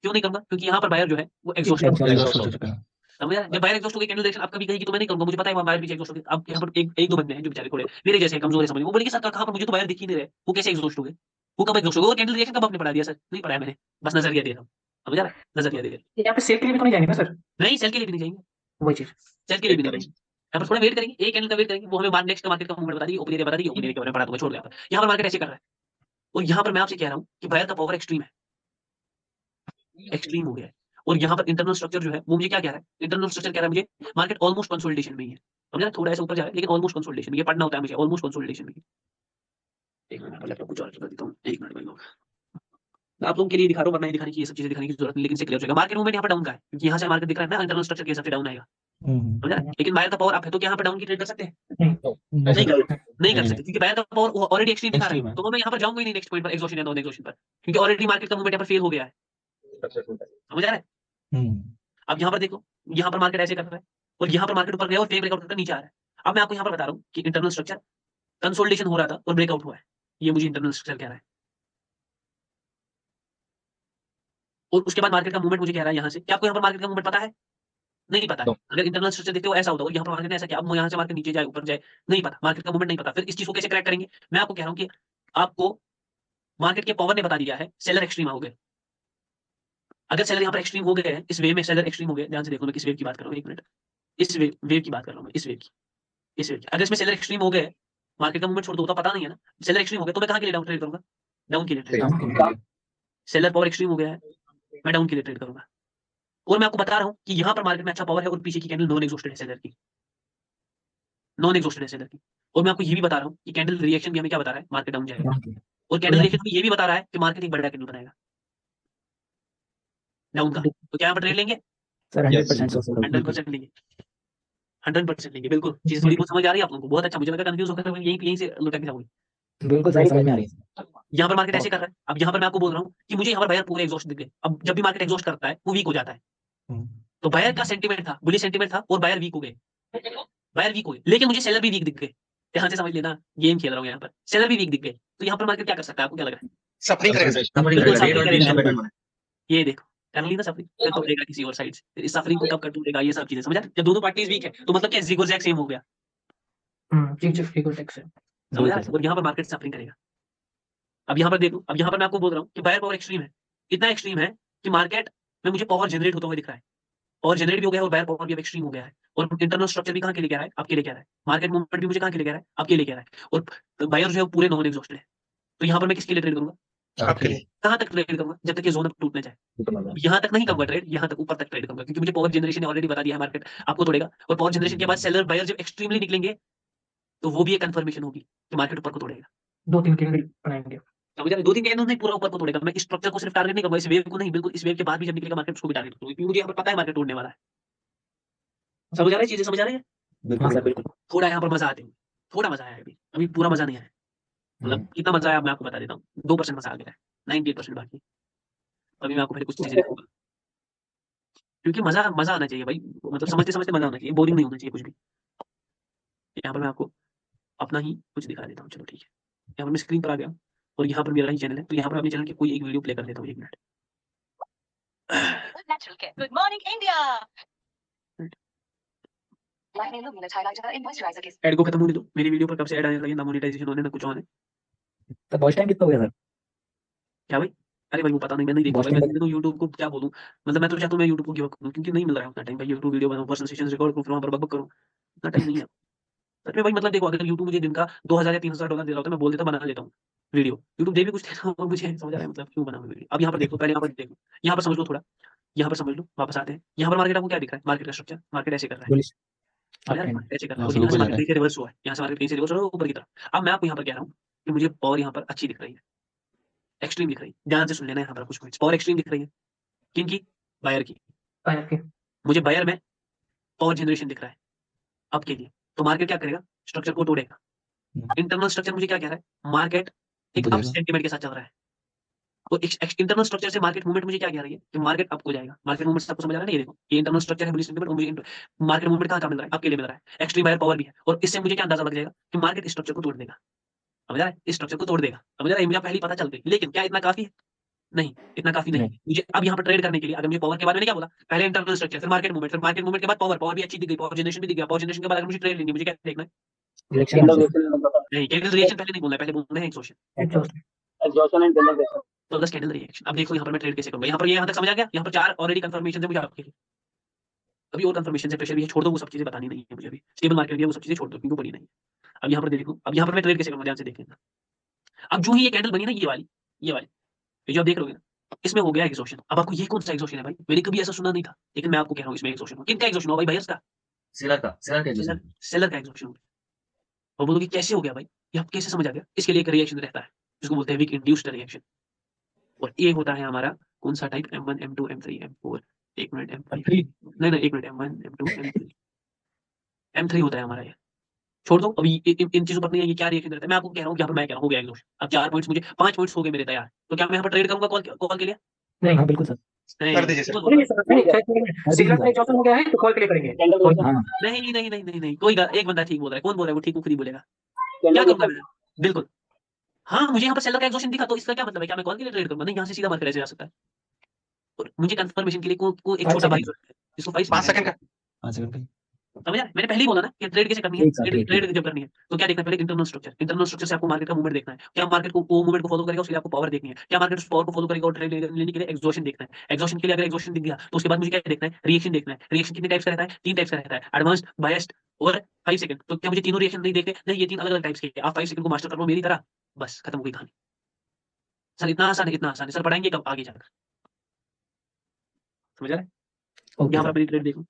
क्यों नहीं करूंगा? क्योंकि यहाँ पर बायर जो है वो एग्जॉस्ट एग्जॉस्ट हो चुका है। समझ रहा है? जब बायर एग्जॉस्ट हो गई, कैंडल रिएक्शन आप कभी कहेगी तो मैं नहीं करूंगा, मुझे पता है वहाँ बायर पीछे एग्जॉस्ट हो गई। अब यहाँ पर एक दो बंदे हैं जो बेचारे थोड़े मेरे जैसे कमजोर है समझ, वो बोलेंगे सर कहाँ पर, मुझे तो बायर दिख ही नहीं रहे, वो कैसे एग्जॉस्ट हो गए, वो कब एग्जॉस्ट हो गए, और कैंडल रिएक्शन कब आपने पढ़ा दिया? सर नहीं पढ़ाया मैंने, बस नजरिया दे रहा हूँ, समझ रहा है? नजरिया दे रहा हूँ। यहाँ पे सेल के लिए भी तो नहीं जाएंगे ना सर? नहीं, सेल के लिए भी नहीं जाएंगे, वही चीज। सेल के लिए भी नहीं जाएंगे। यहाँ पर थोड़ा वेट करेंगे, एक कैंडल का वेट करेंगे, वो हमें नेक्स्ट का मार्केट का मूवमेंट बता दी, ओपन एरिया बता दी, ओपन एरिया के बारे में पढ़ा दूंगा, छोड़ दिया। यहाँ पर मार्केट ऐसे कर रहा है और यहाँ पर मैं आपसे कह रहा हूँ कि बायर का पावर एक्सट्रीम है, एक्सट्रीम हो गया है। और यहाँ पर इंटरनल स्ट्रक्चर जो है वो मुझे क्या कह रहा है? इंटरनल स्ट्रक्चर कह रहा है मुझे मार्केट ऑलमोस्ट कंसोलिडेशन में ही है, समझा? थोड़ा ऐसा ऊपर जा रहा है लेकिन ऑलमोस्ट कंसोलिडेशन में, ये पढ़ना होता है मुझे, ऑलमोस्ट कंसोलिडेशन में। एक मिनट पहले आपको कुछ और बता देता हूँ, एक मिनट भाई लोग, मैं आप लोगों के लिए दिखा रहा हूँ, वरना ये दिखाने की, ये सब चीजें दिखाने की जरूरत नहीं, लेकिन से क्लियर हो जाएगा। मार्केट मूवमेंट यहाँ पर डाउन का है क्योंकि यहाँ से मार्केट दिख रहा है ना, इंटरनल स्ट्रक्चर के हिसाब से डाउन आएगा, समझ रहा है? लेकिन बायर का पावर अप है तो क्या यहाँ पर डाउन की ट्रेड कर सकते हैं? नहीं कर सकते, क्योंकि बायर का पावर ऑलरेडी एक्सट्रीम दिखा रहा है, तो मैं यहाँ पर जाऊंगा ही नहीं नेक्स्ट पॉइंट पर, एक्सॉशन या नॉन एक्सॉशन पर, क्योंकि ऑलरेडी मार्केट का मूवमेंट यहाँ पर फेल हो गया है, समझ आ रहा है? अब यहाँ पर देखो, यहाँ पर मार्केट ऐसे कर रहा है और यहाँ पर मार्केट ऊपर गया और फेक ब्रेकआउट करके नीचे आ रहा है। अब मैं आपको यहाँ पर बता रहा हूँ कि इंटरनल स्ट्रक्चर कंसोलिडेशन हो रहा था और ब्रेकआउट हुआ है, ये मुझे इंटरनल स्ट्रक्चर कह रहा है। और उसके बाद मार्केट का मूवमेंट मुझे कह रहा है यहाँ से, क्या आपको यहाँ पर मार्केट का मूवमेंट पता है? नहीं पता है। अगर इंटरनल स्ट्रक्चर देखते हो ऐसा होता है और यहाँ पर मार्केट ने ऐसा किया, अब यहाँ से मार्केट नीचे जाए ऊपर जाए, नहीं पता, मार्केट का मूवमेंट नहीं पता, फिर इस चीज को कैसे क्रैक करेंगे? मैं आपको कह रहा हूँ कि आपको मार्केट के पावर ने बता दिया है सेलर एक्सट्रीम हो गए। अगर सेलर यहाँ पर एक्सट्रीम हो गए हैं, इस वे में सेलर एक्सट्रीम हो गए, ध्यान से देखो मैं किस वेव की बात कर रहा हूँ, एक मिनट, इस वेव की बात कर रहा हूँ मैं, इस वेव की। अगर इसमें सेलर एक्सट्रीम हो गए, मार्केट का मूवमेंट छोड़ दो, तो पता नहीं है ना, सेलर एक्सट्रीम हो गया तो मैं कहाँ के लिए डाउन ट्रेड करूंगा? डाउन के लिए ट्रेड डाउन करूंगा। के लिए सेलर पावर एक्सट्रीम हो गया है, मैं डाउन के लिए ट्रेड करूंगा। और मैं आपको बता रहा हूँ कि यहाँ पर मार्केट में अच्छा पावर है और पीछे की कैंडल नॉन एग्जॉस्टेड है सेलर की, नॉन एग्जॉस्टेड है सेलर की। और मैं आपको ये भी बता रहा हूँ कि कैंडल रिएक्शन भी हमें क्या बता रहा है, मार्केट डाउन जाएगा। डाउन के लिए और कैंडल रिएक्शन भी ये भी बता रहा है कि मार्केट एक बड़ा कैंडल बनाएगा डाउन का। तो क्या यहाँ पर ट्रेड लेंगे? सर Yes, 100% बिल्कुल। सर 100% लेंगे, 100% लेंगे, बिल्कुल। चीजें थोड़ी बहुत समझ आ रही है आप लोगों को? बहुत अच्छा, मुझे लगा कंफ्यूज होकर यहीं से लुटा के जाओगे। बिल्कुल सर समझ में आ रही है। यहाँ पर मार्केट ऐसे कर रहा है। अब यहाँ पर मैं आपको बोल रहा हूँ कि मुझे यहाँ पर बायर पूरे एग्जॉस्ट दिख गए। अब जब भी मार्केट एग्जॉस्ट करता है वो वीक हो जाता है। तो बायर का सेंटीमेंट था, बुलिश सेंटीमेंट था और बायर वीक हो गए, बायर वीक हो गए। लेकिन मुझे सेलर भी वीक दिख गए। ध्यान से समझ लेना, गेम खेल रहा हूँ यहाँ पर, सेलर भी वीक दिख गए। तो यहाँ पर मार्केट क्या कर सकता है, आपको क्या लग रहा है? सफरिंग करेगा सर, बिल्कुल रेड सफरिंग और करेगा। ग्रीन का पैटर्न बना ये देखो कर ली ना सफरिंग, फिर तोड़ेगा किसी और साइड से। फिर इस सफरिंग को कब कर तोड़ेगा, ये सब चीजें समझा? जब दोनों पार्टीज वीक है तो मतलब क्या, जिगोजैग सेम हो गया, ठीक टैक्स है। समझ रहा है? और यहाँ पर मार्केट सफरिंग करेगा। अब यहाँ पर देखो, अब यहाँ पर मैं आपको बोल रहा हूँ कि बायर पावर एक्सट्रीम है, इतना एक्सट्रीम है कि मार्केट में मुझे पावर जनरेट होता हुआ दिख रहा है, और जनरेट भी हो गया है और बायर पावर भी अब एक्सट्रीम हो गया है। और इंटरनल स्ट्रक्चर भी कहाँ के लिए कह रहा है, आपके लिए कह रहा है। मार्केट मूवमेंट भी मुझे कहाँ के लिए कह रहा है, आपके लिए कह रहा है। और बायर जो है वो पूरे नॉन एग्जॉस्टेड है। तो यहाँ पर मैं किसके लिए ट्रेड करूंगा? आपके लिए। कहाँ तक ट्रेड करूंगा? जब तक ये जोन टूटने जाए। यहाँ तक नहीं करूंगा ट्रेड, यहाँ तक ऊपर तक ट्रेड करूंगा, क्योंकि मुझे पावर जनरेशन ने ऑलरेडी बता दिया है मार्केट आपको तोड़ेगा। और पावर जनरेशन के बाद सेलर बायर जब एक्सट्रीमली निकलेंगे तो वो भी एक कंफर्मेशन होगी कि मार्केट ऊपर को तोड़ेगा। 2-3 कैंडल बनाएंगे। समझ रहे? 2-3 कैंडल नहीं, पूरा ऊपर को तोड़ेगा। मैं इस स्ट्रक्चर को सिर्फ टारगेट नहीं करूंगा, इस वेव को नहीं, बिल्कुल इस वेव के बाद भी जब निकलेगा मार्केट उसको भी टारगेट करूंगा, क्योंकि मुझे यहाँ पर पता है मार्केट तोड़ने वाला है। समझ आ रही है, चीजें समझ आ रही है? हाँ सर बिल्कुल। थोड़ा यहाँ पर मजा आते हुए, थोड़ा मजा आया है अभी, अभी पूरा मजा नहीं आया। मतलब कितना मजा आया मैं आपको बता देता हूँ। 2% मजा आ गया है, 98% बाकी। अभी मैं आपको फिर कुछ चीजें दिखाऊंगा, क्योंकि मजा मजा आना चाहिए भाई, मतलब समझते समझते मजा आना चाहिए, बोरिंग नहीं होना चाहिए कुछ भी। यहाँ पर मैं आपको अपना ही कुछ दिखा देता हूँ, चलो ठीक है। यहाँ पर मैं स्क्रीन पर आ गया और यहाँ पर मेरा ही चैनल है, तो यहाँ पर अपने चैनल की कोई एक वीडियो प्ले कर देता हूँ, 1 minute. Natural care. Good morning, India. Lightning luminous highlighter in moisturizer kiss. Add को खत्म होने दो, मेरी वीडियो पर कब से ऐड आने लगी, ना मोनेटाइजेशन होने ना कुछ होने। सर वॉच टाइम कितना हो गया सर? क्या भाई? अरे भाई वो पता नहीं, मैं नहीं देखता Watch भाई, time मैं तो यूट्यूब को क्या बोलूं। मतलब मैं तो चाहता हूं मैं यूट्यूब को गिव अप करूं, क्योंकि नहीं मिल रहा है उतना टाइम भाई। यूट्यूब वीडियो बनाऊं, पर्सनल सेशंस रिकॉर्ड करूं, फिर वहां पर बकबक करूं, इतना टाइम नहीं है सच में भाई। मतलब देखो, अगर यूट्यूब मुझे दिन का 2000 या 3000 डॉलर दे रहा होता, मैं बोल देता बना लेता हूँ वीडियो। यूट्यूब दे भी कुछ देता और मुझे समझ आ रहा है मतलब क्यों बनाऊं वीडियो। अब यहाँ पर देखो, पहले यहाँ पर देखो, यहाँ पर समझ लो थोड़ा, यहाँ पर समझ लो, वापस आते हैं। यहाँ पर मार्केट आपको क्या दिख रहा है, मार्केट का स्ट्रक्चर, मार्केट ऐसे कर रहा है, बुलिश समझ अप रहा है? ट्रेंड। ऐसे कर रहा है, हाँ, और फिर यहाँ से ऊपर जा मार्केट रहा है। कहीं से रिवर्स हुआ है, यहाँ से मार्केट कहीं से रिवर्स हो रहा है ऊपर की तरफ। अब मैं आपको यहाँ पर कह रहा हूँ कि मुझे पावर यहाँ पर अच्छी दिख रही है, एक्सट्रीम दिख रही है। ध्यान से सुन लेना, यहाँ पर कुछ पॉइंट्स, पावर एक्सट्रीम दिख रही है। किनकी? बायर की। बायर के। मुझे बायर में पावर जनरेशन दिख रहा है अब के लिए। तो मार्केट क्या करेगा, स्ट्रक्चर को तोड़ेगा। इंटरनल स्ट्रक्चर मुझे क्या कह रहा है, मार्केट एक ऊपर अप जाएगा। सेंटीमेंट के साथ चल रहा है। तो इंटरनल स्ट्रक्चर से मार्केट मूवमेंट मुझे क्या कह रही है कि मार्केट अप को जाएगा। मार्केट मूवमेंट सबको समझ आ रहा है ना? ये देखो, ये इंटरनल स्ट्रक्चर है, बुलिश सेंटीमेंट, और मुझे मार्केट मूवमेंट कहाँ मिल रहा है, आपके लिए मिल रहा है। एक्सट्रीम बायर पावर भी है, और इससे मुझे क्या अंदाजा लग जाएगा कि मार्केट इस स्ट्रक्चर को तोड़ देगा। समझ रहा है? इस स्ट्रक्चर को तोड़ देगा, समझ रहा है? मुझे पहले ही पता चल गई। लेकिन क्या इतना काफी है? नहीं, इतना काफी नहीं है मुझे अब यहाँ पर ट्रेड करने के लिए। अगर मुझे पावर के बारे में क्या बोला, पहले इंटरनल स्ट्रक्चर, फिर मार्केट मूवमेंट, फिर मार्केट मूवमेंट के बाद पावर, पावर भी अच्छी दिख गई, पावर जनरेशन भी दिख गया। पावर जनरेशन के बाद अगर मुझे ट्रेड लेनी है, मुझे क्या देखना है? Direction candle analysis। रिएक्शन, नहीं, कैंडल रिएक्शन पहले नहीं बोलना है, पहले बोलना है exhaustion. Exhaust. Exhaustion and candle reaction. तो बस कैंडल रिएक्शन। अब देखो यहाँ पर मैं ट्रेड कैसे करूंगा। यहाँ पर ये यहाँ तक समझ आ गया, यहाँ पर 4 ऑलरेडी कंफर्मेशन है मुझे आपके लिए। अभी और कंफर्मेशन से प्रेशर भी है, छोड़ दो वो सब चीजें, बतानी नहीं है मुझे अभी। स्टेबल मार्केट भी है, वो सब चीजें छोड़ दो क्योंकि बनी नहीं है। अब यहाँ पर देखो, अब यहाँ पर मैं ट्रेड कैसे करूंगा, ध्यान से देखना। अब जो ही ये कैंडल बनी ना, ये वाली ये जो आप देख रहे हो ना, इसमें हो गया एग्जॉशन। अब आपको ये कौन सा एग्जॉशन है भाई? मैंने कभी ऐसा सुना नहीं था, लेकिन मैं आपको कह रहा हूँ इसमें एग्जॉशन हो। किनका एग्जॉशन हो भाई? बायर्स का, सेलर का सेलर, सेलर का एग्जॉशन हो। और बोलोगे कैसे हो गया भाई, ये आप कैसे समझ आ गया? इसके लिए एक रिएक्शन रहता है जिसको बोलते हैं वीक इंड्यूस्ड रिएक्शन। और ये होता है हमारा कौन सा type, M1 M2 M3 M4, 1 minute M5, नहीं नहीं 1 minute, M1 M2 M3 M3 होता है हमारा ये। छोड़ दो अभी इन चीजों पर नहीं है, ये क्या रिएक्शन रहता है मैं आपको कह रहा हूँ। यहाँ पर मैं कह रहा हूँ हो गया एग्जॉशन। अब 4 पॉइंट्स, मुझे 5 पॉइंट्स हो गए मेरे तैयार। तो क्या मैं यहाँ पर ट्रेड करूंगा कॉल के लिए? नहीं, हाँ बिल्कुल सर। नहीं, कर दीजिए सर। नहीं सर, नहीं सिग्नल का एग्जॉशन हो गया है तो कॉल के लिए करेंगे। कैंडल रिएक्शन, हाँ नहीं नहीं नहीं नहीं नहीं, कोई एक बंदा ठीक बोल रहा है। कौन बोल रहा है? वो ठीक खुद ही बोलेगा। क्या कैंडल करूंगा रिएक्शन। मैं? बिल्कुल हाँ, मुझे यहाँ पर सेलर का एग्जॉशन दिखा, तो इसका क्या मतलब है? क्या मैं कॉल के लिए ट्रेड करूंगा? नहीं, यहाँ से सीधा मार्केट ऐसे जा सकता है। और मुझे कंफर्मेशन के लिए को एक 5 छोटा भाई सेकंड। इसको 5 5 सेकंड का। 5 सेकंड का। समझ आया? मैंने पहले ही बोला ना कि ट्रेड कैसे करनी है, एक साथ ट्रेड ट्रेड ट्रेड जब करनी है तो क्या देखना है पहले इंटरनल स्ट्रक्चर से आपको मार्केट का मूवमेंट देखना है, क्या मार्केट को वो मूवमेंट को फॉलो करेगा उसके लिए आपको पावर देखनी है, क्या मार्केट उस पावर को फॉलो करेगा और ट्रेड लेने के लिए एक्सॉशन देखना है, एक्सॉशन के लिए अगर एक्सॉशन दिख गया तो उसके बाद मुझे क्या देखना है, रिएक्शन देखना है, रिएक्शन कितने टाइप्स का रहता है, 3 टाइप्स का रहता है, एडवांस्ड, बायस्ड और 5 सेकंड, तो क्या मुझे तीनों रिएक्शन नहीं देखते, नहीं ये 3 अलग-अलग टाइप्स के हैं, आप 5 सेकंड को मास्टर कर लो मेरी तरह, बस खत्म हो गई कहानी। सर इतना आसान है, सर पढ़ाएंगे कब आगे जाकर, समझ आ रहा है? ओके यहाँ पर सर अपनी ट्रेड देखो,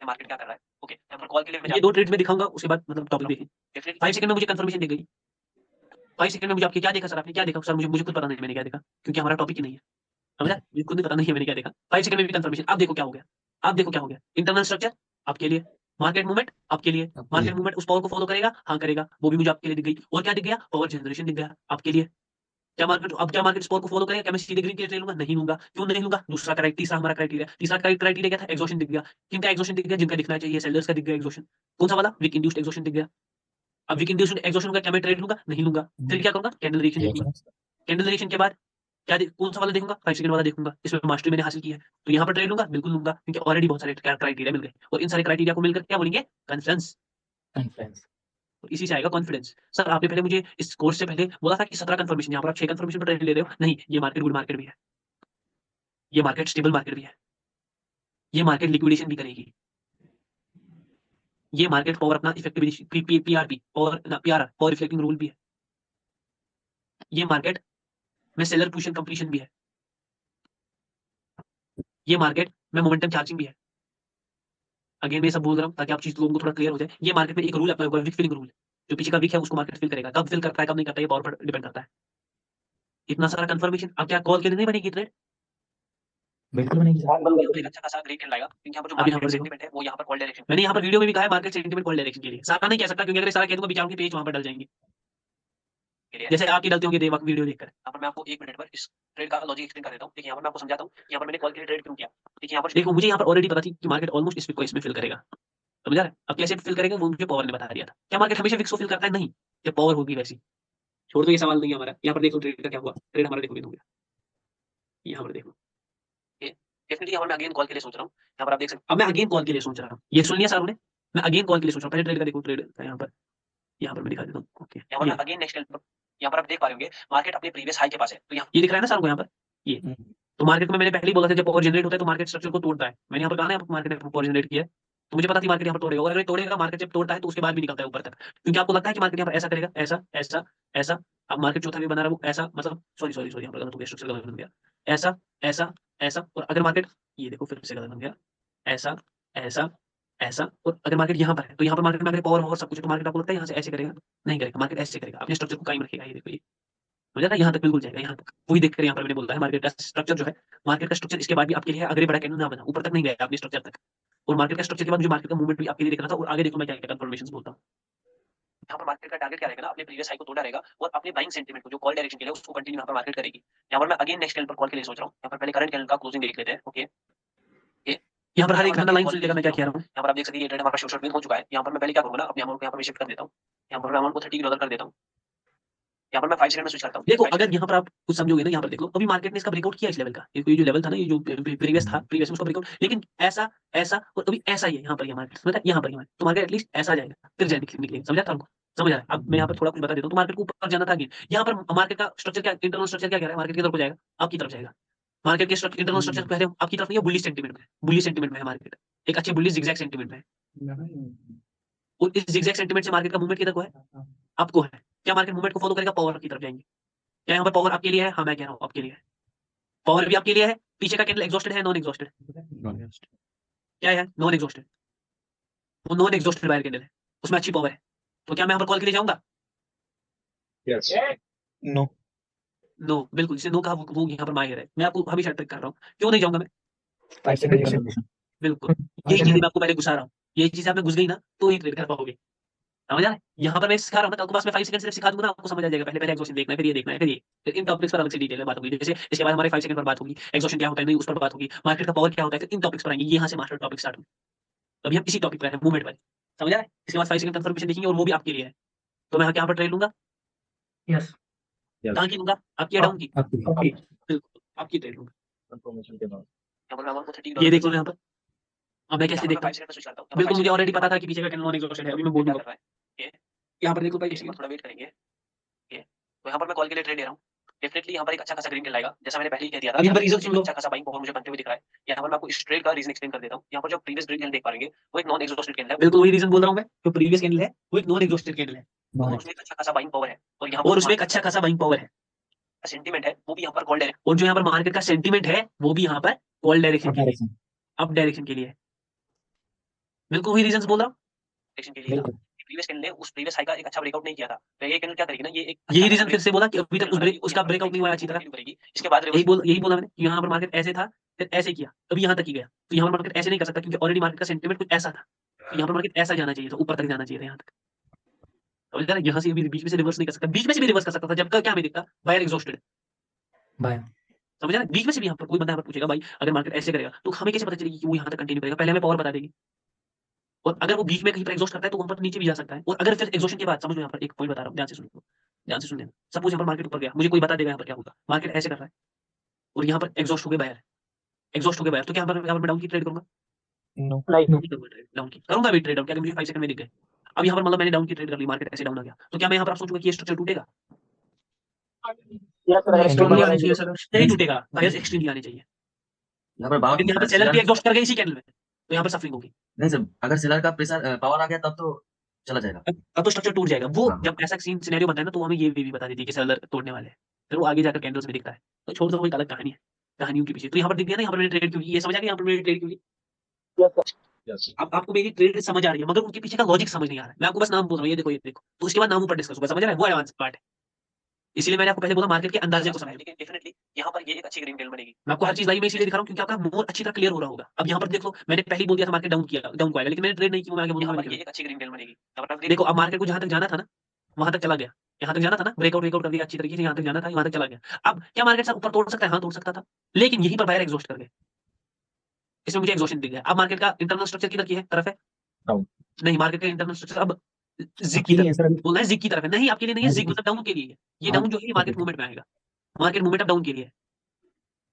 मार्केट क्या कर रहा है, ओके यहाँ पर कॉल के लिए ये 2 ट्रेड्स में दिखाऊंगा, उसके बाद मतलब टॉपिक देखिए, 5 सेकंड में मुझे कंफर्मेशन दी गई, 5 सेकंड में मुझे आपके क्या देखा सर, आपने क्या देखा सर, मुझे मुझे खुद पता नहीं मैंने क्या देखा, क्योंकि हमारा टॉपिक ही नहीं है, समझा? मुझे खुद नहीं पता नहीं है मैंने क्या देखा, 5 सेकंड में भी कंफर्मेशन, अब देखो क्या हो गया, अब देखो क्या हो गया, इंटरनल स्ट्रक्चर आपके लिए, मार्केट मूवमेंट आपके लिए, आपके मार्केट लिए मूवमेंट उस पावर को फॉलो करेगा, हाँ करेगा, वो भी मुझे आपके लिए दिख गई, और क्या दिख गया, पावर जनरेशन दिख गया आपके लिए, क्या मार्केट स्पॉट को फॉलो करेगा, क्या मैं सीधे ग्रीन के ट्रेड लूंगा, नहीं लूंगा, क्यों नहीं लूंगा, दूसरा क्राइटेरिया, तीसरा हमारा क्राइटेरिया, तीसरा क्राइटेरिया क्या था, एक्सॉशन दिख गया, किनका एक्सॉशन दिख गया, जिनका दिखना चाहिए, सेलर्स का दिख गया एक्सॉशन, कौन सा वाला, वीक इंड्यूस्ड एक्सॉशन दिख गया, अब वीक इंड्यूस्ड एक्सॉशन का क्या मैं ट्रेड लूंगा, नहीं लूंगा, फिर क्या करूंगा, कैंडल रिएक्शन देखनी है, कैंडल रिएक्शन के बाद कौन सा वाला देखूंगा, 5 सेकंड वाला देखूंगा, इसमें मास्टरी मैंने हासिल की है, तो यहाँ पर ट्रेड लूंगा, बिल्कुल लूंगा, क्योंकि ऑलरेडी बहुत सारे क्राइटेरिया मिल गए, और इन सारे क्राइटेरिया को मिलकर क्या बोलेंगे, कॉन्फिडेंस, कॉन्फ्रेंस तो इसी से आएगा कॉन्फिडेंस। सर आपने पहले मुझे इस कोर्स से पहले बोला था कि 17 कंफर्मेशन, यहाँ पर आप 6 कंफर्मेशन पर ट्रेड ले रहे हो, नहीं, ये मार्केट गुड मार्केट भी है, ये मार्केट स्टेबल मार्केट भी है, ये मार्केट लिक्विडेशन भी करेगी, ये मार्केट पावर अपना इफेक्टिव पीआरपी और पीआरआर पावर रिफ्लेक्टिंग रूल भी है, ये मार्केट में सेलर पुश एंड कंप्लीशन भी है, ये मार्केट में मोमेंटम चार्जिंग भी है, अगेन मैं सब बोल रहा हूँ ताकि आप चीज लोगों को थोड़ा क्लियर हो जाए, ये मार्केट में एक रूल अप्लाई होगा, विक फिलिंग रूल, जो पीछे का विक है उसको मार्केट फिल करेगा, कब फिल करता है कब नहीं करता है ये पावर पर डिपेंड करता है, इतना सारा कंफर्मेशन, अब क्या कॉल के लिए नहीं बनेगी ट्रेड, बिल्कुल बनेगी सर। आँख बंद यहाँ कर पर एक दीजिए। अच्छा खासा ग्रे कैंडल आएगा, क्योंकि यहाँ पर जो अब यहाँ मार्केट पर देखो सेंटीमेंट है वो यहाँ पर कॉल डायरेक्शन, मैंने यहाँ पर वीडियो में भी कहा है मार्केट सेंटीमेंट कॉल डायरेक्शन के लिए, सारा नहीं कह सकता क्योंकि अगर सारा कह दूंगा विचारों के पेज वहां पर डल जाएंगे, जैसे आपकी डलते होंगे देवक वीडियो देखकर, यहाँ पर मैं आपको 1 मिनट पर इस ट्रेड का लॉजिक एक्सप्लेन कर देता हूँ, देखिए यहाँ पर मैं आपको समझाता हूँ, यहाँ पर मैंने कॉल के लिए ट्रेड क्यों किया, देखिए यहाँ पर देखो मुझे यहाँ पर ऑलरेडी पता थी कि मार्केट ऑलमोस्ट इस विक को इसमें फिल करेगा, समझ आ रहा है, अब कैसे फिल करेगा वो मुझे पावर ने बता दिया था, क्या मार्केट हमेशा विक्स को फिल करता है, नहीं, जब पावर होगी वैसी, छोड़ दो ये सवाल नहीं है हमारा, यहाँ पर देखो ट्रेड का क्या हुआ, ट्रेड हमारा देखो हो गया, यहाँ पर देखो डेफिनेटली यहाँ पर मैं अगेन कॉल के लिए सोच रहा हूँ, यहाँ पर आप देख सकते, अब मैं अगेन कॉल के लिए सोच रहा हूँ, ये सुन लिया सारों ने, मैं अगेन कॉल के लिए सोच रहा हूँ, पहले ट्रेड का देखो, ट्रेड यहाँ पर मैं दिखा देता हूँ, ओके यहाँ पर मैं अगेन नेक्स्ट यहाँ पर आप देख पा रहे होंगे मार्केट अपने प्रीवियस हाई के पास है, तो यहाँ ये दिख रहा है ना सारों को यहाँ पर, ये तो मार्केट में मैंने पहले ही बोला था जब पावर जनरेट होता है तो मार्केट स्ट्रक्चर को तोड़ता है, मैंने यहाँ पर कहा ना मार्केट ने पावर जनरेट किया है, तो मुझे पता थी मार्केट यहाँ पर तोड़ेगा, और अगर तोड़ेगा मार्केट जब तोड़ता है तो उसके बाद भी निकलता है ऊपर तक, क्योंकि आपको लगता है कि मार्केट यहाँ पर ऐसा करेगा, ऐसा ऐसा ऐसा, अब मार्केट चौथा भी बना रहा है वो ऐसा, मतलब सॉरी यहाँ पर गलत हो गया, स्ट्रक्चर गलत बन गया, ऐसा ऐसा ऐसा, और अगर मार्केट ये देखो फिर से गलत बन गया, ऐसा ऐसा ऐसा, और अगर मार्केट यहाँ पर है तो यहाँ पर मार्केट में अगर पावर होगा सब कुछ, तो मार्केट आपको लगता है यहाँ से ऐसे करेगा, नहीं करेगा, मार्केट ऐसे करेगा, अपने स्ट्रक्चर को कायम रखेगा, ये देखो ये हो जाता है, यहाँ तक बिल्कुल जाएगा, यहाँ तक वही देखकर यहाँ पर मैंने बोला है मार्केट का स्ट्रक्चर जो है, मार्केट का स्ट्रक्चर इसके बाद भी आपके लिए अगर बड़ा कैंडल ना बना, ऊपर तक नहीं गया अपने स्ट्रक्चर तक, और मार्केट का स्ट्रक्चर के बाद मुझे मार्केट का मूवमेंट भी आपके लिए देखना था, और आगे देखो मैं क्या क्या कंफर्मेशंस बोलता हूँ, यहाँ पर मार्केट का टारगेट क्या रहेगा ना, अपने प्रीवियस हाई को तोड़ा रहेगा, और अपने बाइंग सेंटीमेंट को जो कॉल डायरेक्शन के लिए उसको कंटिन्यू यहाँ पर मार्केट करेगी, यहाँ पर मैं अगेन नेक्स्ट कैंडल पर कॉल के लिए सोच रहा हूँ, यहाँ पर पहले करंट कैंडल का क्लोजिंग देख लेते हैं, ओके यहाँ पर हर एक घंटा लाइन सुन लेगा मैं क्या कह रहा हूँ, यहाँ पर आप देख सकते हैं ये ट्रेड हमारा शॉर्ट हो चुका है, यहाँ पर मैं पहले क्या करूंगा ना, अपने अमाउंट को यहाँ पर शिफ्ट कर देता हूँ, यहाँ पर मैं अमाउंट को 30 डॉलर कर देता हूँ, यहाँ पर मैं 5 सेकंड में स्विच करता हूँ, देखो अगर यहाँ पर आप कुछ समझोगे ना, यहाँ पर देखो अभी मार्केट ने इसका ब्रेकआउट किया इस लेवल का, ये जो लेवल था ना, ये जो प्रीवियस था, प्रीवियस उसका ब्रेकआउट, लेकिन ऐसा ऐसा और अभी ऐसा ही है, यहाँ पर ये मार्केट समझा, यहाँ पर तो मार्केट एटलीस्ट ऐसा जाएगा फिर जाए निकलेगा, समझा था आपको, समझ आ रहा है, अब मैं यहाँ पर थोड़ा कुछ बता देता हूँ, तो मार्केट को ऊपर जाना था अगेन, यहाँ पर मार्केट का स्ट्रक्चर क्या, इंटरनल स्ट्रक्चर क्या कह रहा है, मार्केट की तरफ जाएगा, आपकी तरफ जाएगा, मार्केट के इंटरनल स्ट्रक्चर कह रहे हो आपकी तरफ नहीं है, बुलिश सेंटीमेंट में, बुलिश सेंटीमेंट में है मार्केट, एक अच्छे बुलिश जिगजैग सेंटीमेंट में है, और इस जिगजैग सेंटीमेंट से मार्केट का मूवमेंट किधर को है, आपको है, क्या मार्केट मूवमेंट को फॉलो करेगा, पावर की तरफ जाएंगे, क्या यहाँ पर पावर आपके लिए है, हाँ मैं कह रहा हूँ आपके लिए है, पावर भी आपके लिए है, पीछे का कैंडल एग्जॉस्टेड है, नॉन एग्जॉस्टेड, क्या है, नॉन एग्जॉस्टेड, वो नॉन एग्जॉस्टेड बायर कैंडल है, उसमें अच्छी पावर है, तो क्या मैं यहाँ पर कॉल के लिए जाऊंगा, यस। नो नो, बिल्कुल जिसे नो कहा वो यहाँ पर माहिर है, मैं आपको हमेशा ट्रिक कर रहा हूँ, क्यों नहीं जाऊंगा मैं, 5 सेकंड की कंफर्मेशन बिल्कुल यही चीजें मैं आपको पहले घुसा रहा हूँ, यही चीजें आप में घुस गई ना तो ही ट्रेड कर पाओगे, समझ आ रहा है, यहाँ पर मैं सिखा रहा हूँ ना, कल को बस मैं 5 सेकंड सिर्फ सिखा दूंगा ना, आपको समझ आ जाएगा, पहले पहले एक्सॉशन देखना है, फिर ये देखना है, फिर ये, फिर इन टॉपिक्स पर अलग से डिटेल में बात होगी, जैसे इसके बाद हमारे 5 सेकंड पर बात होगी, एक्सॉशन क्या होता है नहीं उस पर बात होगी, मार्केट का पावर क्या होता है, फिर इन टॉपिक्स पर आएंगे, यहाँ से मास्टर टॉपिक स्टार्ट होंगे, अभी हम इसी टॉपिक पर हैं, मूवमेंट पर, समझ आ रहा है, इसके बाद 5 सेकंड कंफर्मेशन देखेंगे और वो भी आपके लिए है, तो मैं यहाँ पर ट्रेड लूंगा, यस कहाँ की लूंगा, आपकी डाउन की, आपकी बिल्कुल आपकी ट्रेड लूंगा, कंफर्मेशन के बाद ये देख लो यहाँ पर अब मैं कैसे देखता हूँ? बिल्कुल मुझे ऑलरेडी पता था कि पीछे का कैंडल नॉन एग्जॉस्टेड है, अभी मैं बोल दूंगा। यहाँ पर देखो भाई, इसलिए थोड़ा वेट करेंगे। तो यहाँ पर मैं कॉल के लिए ट्रेड ले रहा हूँ। डेफिनेटली यहाँ पर एक अच्छा खासा ग्रीन कैंडल आएगा, जैसा मैंने पहले ही कह दिया था। अब यहाँ पर रीजन सुन लो, अच्छा खासा बाइंग पावर मुझे बनते हुए दिख रहा है। यहाँ पर मैं आपको इस ट्रेड का रीजन एक्सप्लेन कर देता हूँ। यहाँ पर जो प्रीवियस ग्रीन कैंडल देख पाएंगे वो एक नॉन एग्जॉस्टेड कैंडल है। बिल्कुल वही रीजन बोल रहा हूँ मैं, जो प्रीवियस कैंडल है वो एक नॉन एग्जॉस्टेड कैंडल है, और उसमें एक अच्छा खासा बाइंग पावर है, और उसमें एक अच्छा खासा बाइंग पावर है, सेंटीमेंट है वो भी यहाँ पर कॉल डायरेक्शन, और जो यहाँ पर मार्केट का सेंटीमेंट है वो भी यहाँ पर कॉल डायरेक्शन के लिए, अप डायरेक्शन के लिए। बिल्कुल वही रीजन बोल रहा हूँ, डायरेक्शन के लिए। प्रीवियस कैंडल ने उस प्रीवियस हाई का एक अच्छा ब्रेकआउट नहीं किया था, तो ये कैंडल क्या करेगी ना, ये एक यही रीजन फिर से बोला कि अभी तक उसका ब्रेकआउट नहीं हुआ अच्छी तरह करेगी। इसके बाद यही बोला मैंने, यहाँ पर मार्केट ऐसे था, फिर ऐसे किया, अभी यहाँ तक ही गया। तो यहाँ पर मार्केट ऐसे नहीं कर सकता, क्योंकि ऑलरेडी मार्केट का सेंटीमेंट कुछ ऐसा था। तो यहाँ पर मार्केट ऐसा जाना चाहिए था, ऊपर तक जाना चाहिए था, यहाँ तक। समझ रहा है? यहाँ से भी बीच में से रिवर्स नहीं कर सकता, बीच में से भी रिवर्स कर सकता था, जब क्या हमें दिखता बायर एग्जॉस्टेड, बाय समझ रहा है? बीच में से भी यहाँ पर कोई बंदा यहाँ पर पूछेगा भाई अगर मार्केट ऐसे करेगा तो हमें कैसे पता चलेगी कि वो यहाँ तक कंटिन्यू करेगा? पहले हमें पावर बता देगी, और अगर वो बीच में कहीं पर एग्जॉस्ट करता है तो वहां पर नीचे भी जा सकता है। और अगर फिर एग्जॉस्शन के बाद, समझ लो यहाँ पर एक पॉइंट बता रहा हूँ, ध्यान से सुनो, ध्यान से सुन लेना। सपोज यहाँ पर मार्केट ऊपर गया, मुझे कोई बता देगा यहाँ पर क्या होगा, मार्केट ऐसे कर रहा है और यहाँ पर एग्जॉस्ट हो गए बायर, एग्जॉस्ट हो गए बायर, तो क्या यहाँ पर मैं डाउन की ट्रेड करूंगा? नो डाउन की करूंगा भी ट्रेड, क्या मुझे 5 सेकंड में दिख गए। अब यहाँ पर मतलब मैंने डाउन की ट्रेड कर ली, मार्केट ऐसे डाउन आ गया, तो क्या मैं यहाँ पर आप सोचूंगा कि ये स्ट्रक्चर टूटेगा? नहीं टूटेगा, बायर्स एक्सट्रीमली आने चाहिए। यहाँ पर बात यहाँ पर सेलर भी एग्जॉस्ट कर गए इसी कैंडल में, तो यहाँ पर सफरिंग होगी। नहीं सर, अगर सेलर का प्रेशर पावर आ गया तब तो चला जाएगा। अब तो स्ट्रक्चर टूट जाएगा। वो हाँ। जब ऐसा सीन सिनेरियो बनता है ना, तो वो हमें ये भी बता देती है कि सेलर तोड़ने वाले हैं, फिर वो आगे जाकर कैंडल्स में दिखता है। तो छोड़ दो, वो एक अलग कहानी है, कहानियों के पीछे। तो यहाँ पर दिख गया ना, यहाँ पर मैंने ट्रेड क्यों की, ये समझ आ गया यहाँ पर मैंने ट्रेड क्यों की। Yes. अब आपको मेरी ट्रेड समझ आ रही है, मगर उनके पीछे का लॉजिक समझ नहीं आ रहा है। मैं आपको बस नाम बोल रहा हूँ, ये देखो, ये देखो, तो उसके बाद नामों पर डिस्कस होगा, समझ रहा है? वो एडवांस पार्ट है, इसलिए मैंने आपको पहले बोला मार्केट के अंदाजे को समझो। डेफिनेटली यहाँ पर ये एक अच्छी ग्रीन कैंडल बनेगी। मैं आपको हर चीज लाइव में इसलिए दिखा रहा हूँ क्योंकि आपका मोर अच्छी तरह क्लियर हो रहा होगा। अब यहाँ पर देख लो, मैंने पहले ही बोल दिया था मार्केट डाउन किया, डाउन को आएगा, लेकिन मैंने ट्रेड नहीं की, मैं आगे बोलूंगा ये एक अच्छी ग्रीन कैंडल बनेगी। देखो अब मार्केट को जहां तक जाना था ना, वहां तक चला गया, यहाँ तक जाना था ना, ब्रेकआउट कर दिया अच्छी तरीके से, यहाँ तक जाना था, वहां तक चला गया। अब क्या मार्केट ऊपर तोड़ सकता है? हाँ तोड़ सकता था, लेकिन यहीं पर बायर एग्जॉस्ट कर गए, इसमें मुझे एग्जॉस्शन दिख गया। अब मार्केट का इंटरनल स्ट्रक्चर किधर की है, तरफ है? नहीं, मार्केट का इंटरनल स्ट्रक्चर अब जिग की तरफ बोलना है, जिग की तरफ है। नहीं, आपके लिए नहीं है, जिग मतलब डाउन के लिए है। ये डाउन जो है मार्केट मूवमेंट में आएगा, मार्केट मूवमेंट अब डाउन के लिए है,